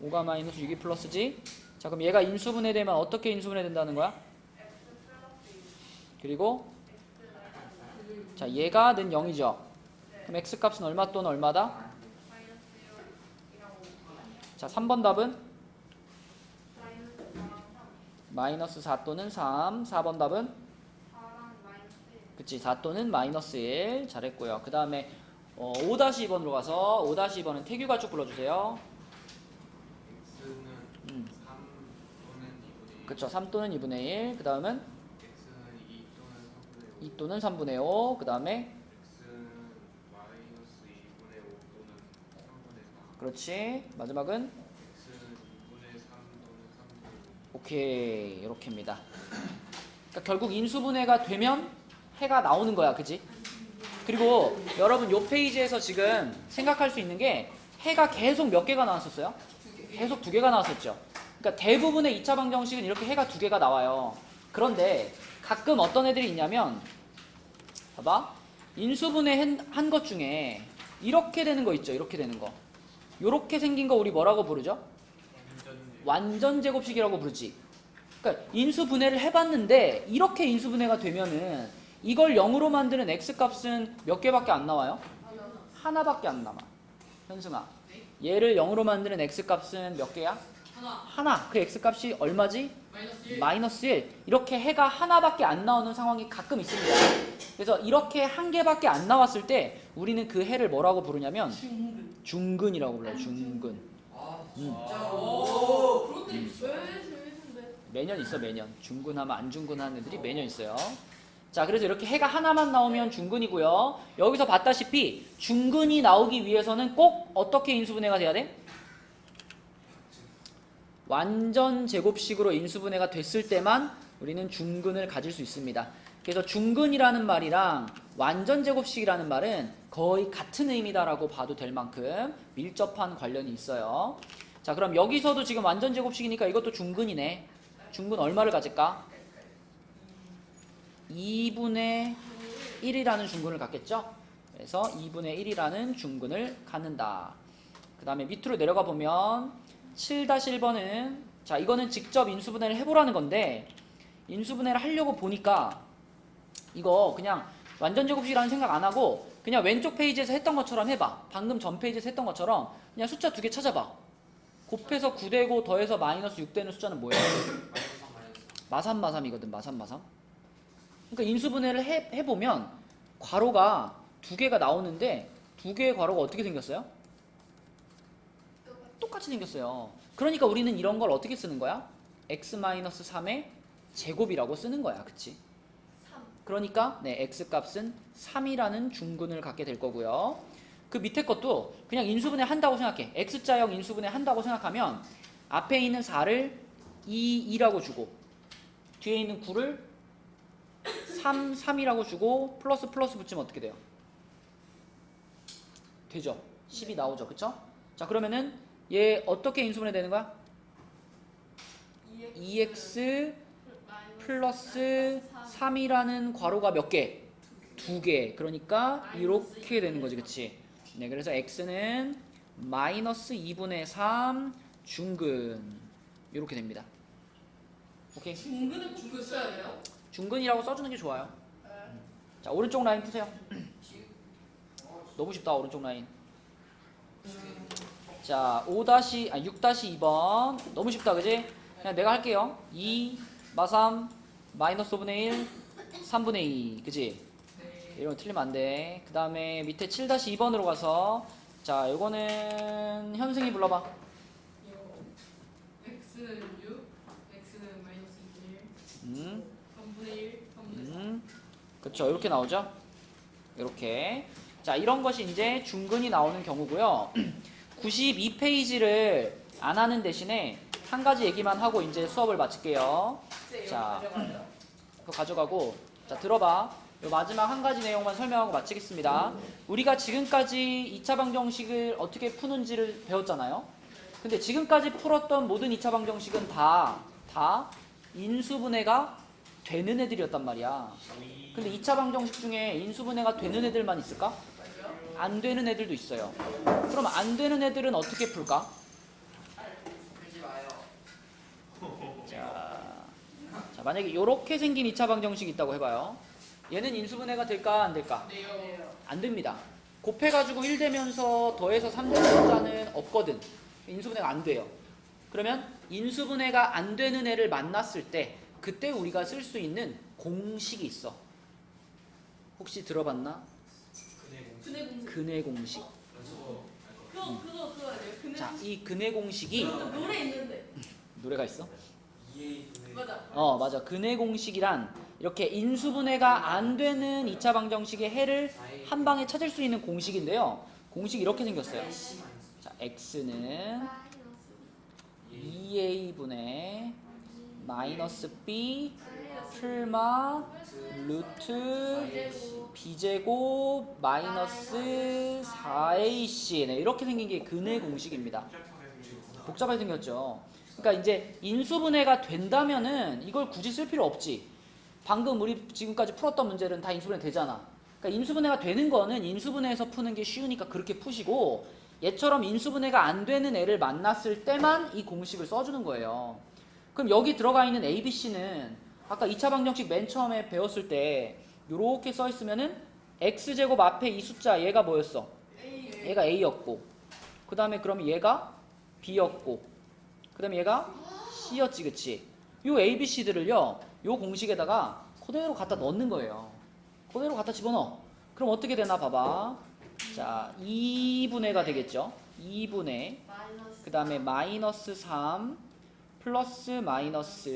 5가 마이너스 6이 플러스지? 자 그럼 얘가 인수분해 되면 어떻게 인수분해 된다는 거야? 그리고 자 얘가 는 0이죠. 그럼 x값은 얼마 또는 얼마다? 자 3번 답은? 마이너스 4 또는 3. 4번 답은? 그치 4 또는 마이너스 1. 잘했고요. 그 다음에 5-2번으로 가서 5-2번은 태규가 쭉 불러주세요. x는 3 또는 2분의 1. 그쵸 3 또는 2분의 1. 그 다음은 x는 2 또는 3분의 5. 2 또는 3분의 5. 그 다음에 x는 마이너스 2분의 5 또는 3분의 4. 그렇지 마지막은 x는 2분의 3 또는 3분의 5. 오케이 이렇게입니다. 그러니까 결국 인수분해가 되면 해가 나오는 거야 그지? 그리고 여러분 요 페이지에서 지금 생각할 수 있는 게 해가 계속 몇 개가 나왔었어요? 계속 2개가 나왔었죠. 그러니까 대부분의 2차 방정식은 이렇게 해가 2개가 나와요. 그런데 가끔 어떤 애들이 있냐면 봐봐 인수분해 한 것 중에 이렇게 되는 거 있죠. 이렇게 되는 거 요렇게 생긴 거 우리 뭐라고 부르죠? 완전 제곱식이라고 부르지. 그러니까 인수분해를 해봤는데 이렇게 인수분해가 되면은 이걸 0으로 만드는 x값은 몇 개밖에 안 나와요? 하나밖에 안 남아. 현승아 얘를 0으로 만드는 x값은 몇 개야? 하나. 그 x값이 얼마지? 마이너스 1. 마이너스 1. 이렇게 해가 하나밖에 안 나오는 상황이 가끔 있습니다. 그래서 이렇게 한 개밖에 안 나왔을 때 우리는 그 해를 뭐라고 부르냐면 중근이라고 불러요. 중근. 오, 그런데 왜 재밌는데 매년 있어 매년. 중근하면 안 중근하는 애들이 매년 있어요. 자 그래서 이렇게 해가 하나만 나오면 중근이고요. 여기서 봤다시피 중근이 나오기 위해서는 꼭 어떻게 인수분해가 돼야 돼? 완전 제곱식으로 인수분해가 됐을 때만 우리는 중근을 가질 수 있습니다. 그래서 중근이라는 말이랑 완전 제곱식이라는 말은 거의 같은 의미다라고 봐도 될 만큼 밀접한 관련이 있어요. 자, 그럼 여기서도 지금 완전 제곱식이니까 이것도 중근이네. 중근 얼마를 가질까? 2분의 1이라는 중근을 갖겠죠? 그래서 2분의 1이라는 중근을 갖는다. 그 다음에 밑으로 내려가 보면 7-1번은 자, 이거는 직접 인수분해를 해보라는 건데 인수분해를 하려고 보니까 이거 그냥 완전 제곱식이라는 생각 안 하고 그냥 왼쪽 페이지에서 했던 것처럼 해봐. 방금 전 페이지에서 했던 것처럼 그냥 숫자 2개 찾아봐. 곱해서 9되고 더해서 마이너스 6되는 숫자는 뭐예요? 마삼마삼이거든. 마삼마삼. 그러니까 인수분해를 해보면 괄호가 2개가 나오는데 2개의 괄호가 어떻게 생겼어요? 똑같이 생겼어요. 그러니까 우리는 이런 걸 어떻게 쓰는 거야? x-3의 제곱이라고 쓰는 거야. 그치? 3. 그러니까 네, x값은 3이라는 중근을 갖게 될 거고요. 그 밑에 것도 그냥 인수분해 한다고 생각해. x자형 인수분해 한다고 생각하면 앞에 있는 4를 2라고 주고 뒤에 있는 9를 3이라고 주고 플러스 붙이면 어떻게 돼요? 되죠? 10이 나오죠. 그쵸? 자, 그러면은 얘 어떻게 인수분해 되는 거야? 2x 플러스 3이라는 괄호가 몇 개? 2개. 그러니까 이렇게 되는 거지. 그치? 네, 그래서 x는 마이너스 2분의 3 중근 이렇게 됩니다. 오케이? 중근은 중근 써야 돼요? 중근이라고 써주는 게 좋아요. 자, 오른쪽 라인 푸세요. 너무 쉽다. 오른쪽 라인. 자, 6-2번 너무 쉽다. 그지? 그냥 내가 할게요. 2 마삼 마이너스 5분의 1 3분의 2 그지? 이런 거 틀리면 안 돼. 그 다음에 밑에 7-2번으로 가서 자, 요거는 현승이 불러봐. x는 6, x는 마이너스 2분의 1, 3분의 1, 3분의 4. 그쵸, 이렇게 나오죠? 이렇게. 자, 이런 것이 이제 중근이 나오는 경우고요. 92페이지를 안 하는 대신에 한 가지 얘기만 하고 이제 수업을 마칠게요. 자, 그거 가져가고 자, 들어봐. 요 마지막 한 가지 내용만 설명하고 마치겠습니다. 우리가 지금까지 2차 방정식을 어떻게 푸는지를 배웠잖아요. 근데 지금까지 풀었던 모든 2차 방정식은 다 인수분해가 되는 애들이었단 말이야. 근데 2차 방정식 중에 인수분해가 되는 애들만 있을까? 안 되는 애들도 있어요. 그럼 안 되는 애들은 어떻게 풀까? 자, 만약에 이렇게 생긴 2차 방정식이 있다고 해봐요. 얘는 인수분해가 될까 안 될까? 안 됩니다. 곱해가지고 1 되면서 더해서 3 되는 숫자는 없거든. 인수분해가 안 돼요. 그러면 인수분해가 안 되는 애를 만났을 때 그때 우리가 쓸 수 있는 공식이 있어. 혹시 들어봤나? 근해 공식. 근해 공식. 그거 아니에요? 근해 자, 공식. 이 근해 공식이 노래 있는데. 노래가 있어? 맞아. 맞아. 근해 공식이란 이렇게 인수분해가 안 되는 2차 방정식의 해를 한 방에 찾을 수 있는 공식인데요. 공식이 이렇게 생겼어요. 자, x는 2a분의 마이너스 b 풀마 루트 b제곱 마이너스 4ac 네, 이렇게 생긴 게 근해 공식입니다. 복잡하게 생겼죠. 그러니까 이제 인수분해가 된다면은 이걸 굳이 쓸 필요 없지. 방금 우리 지금까지 풀었던 문제는 다 인수분해 되잖아. 그러니까 인수분해가 되는 거는 인수분해에서 푸는 게 쉬우니까 그렇게 푸시고 얘처럼 인수분해가 안 되는 애를 만났을 때만 이 공식을 써주는 거예요. 그럼 여기 들어가 있는 A, B, C는 아까 2차 방정식 맨 처음에 배웠을 때 이렇게 써 있으면은 x제곱 앞에 이 숫자 얘가 뭐였어? 얘가 A였고 그 다음에 그럼 얘가 B였고 그 다음에 얘가 C였지. 그치? 요 A, B, C들을요 요 공식에다가 그대로 갖다 넣는 거예요. 그대로 갖다 집어넣어. 그럼 어떻게 되나 봐봐. 자, 2분의가 되겠죠. 2분의 그 다음에 마이너스 3 플러스 마이너스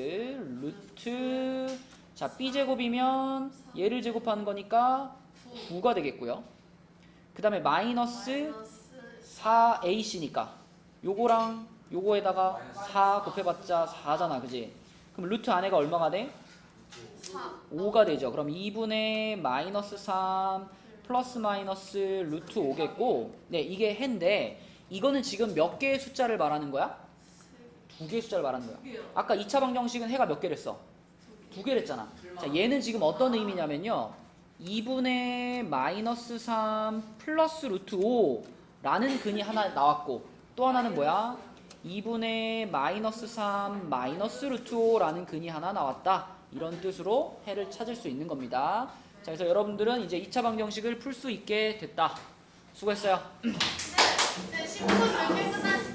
루트 자, b제곱이면 얘를 제곱하는 거니까 9가 되겠고요. 그 다음에 마이너스 4ac니까 요거랑 요거에다가 4 곱해봤자 4잖아, 그지? 그럼 루트 안에가 얼마가 돼? 4. 5가 되죠. 그럼 2분의 마이너스 3 플러스 마이너스 루트 5겠고, 네, 이게 해인데 이거는 지금 몇 개의 숫자를 말하는 거야? 2개의 숫자를 말하는 거야. 아까 2차 방정식은 해가 몇 개를 써? 2개를 했잖아. 자, 얘는 지금 어떤 의미냐면요. 2분의 마이너스 3 플러스 루트 5라는 근이 하나 나왔고, 또 하나는 뭐야? 2분의 마이너스 3 마이너스 루트 5라는 근이 하나 나왔다. 이런 뜻으로 해를 찾을 수 있는 겁니다. 자, 그래서 여러분들은 이제 2차 방정식을 풀 수 있게 됐다. 수고했어요. 네, 이제 10분 결제 끝났어요.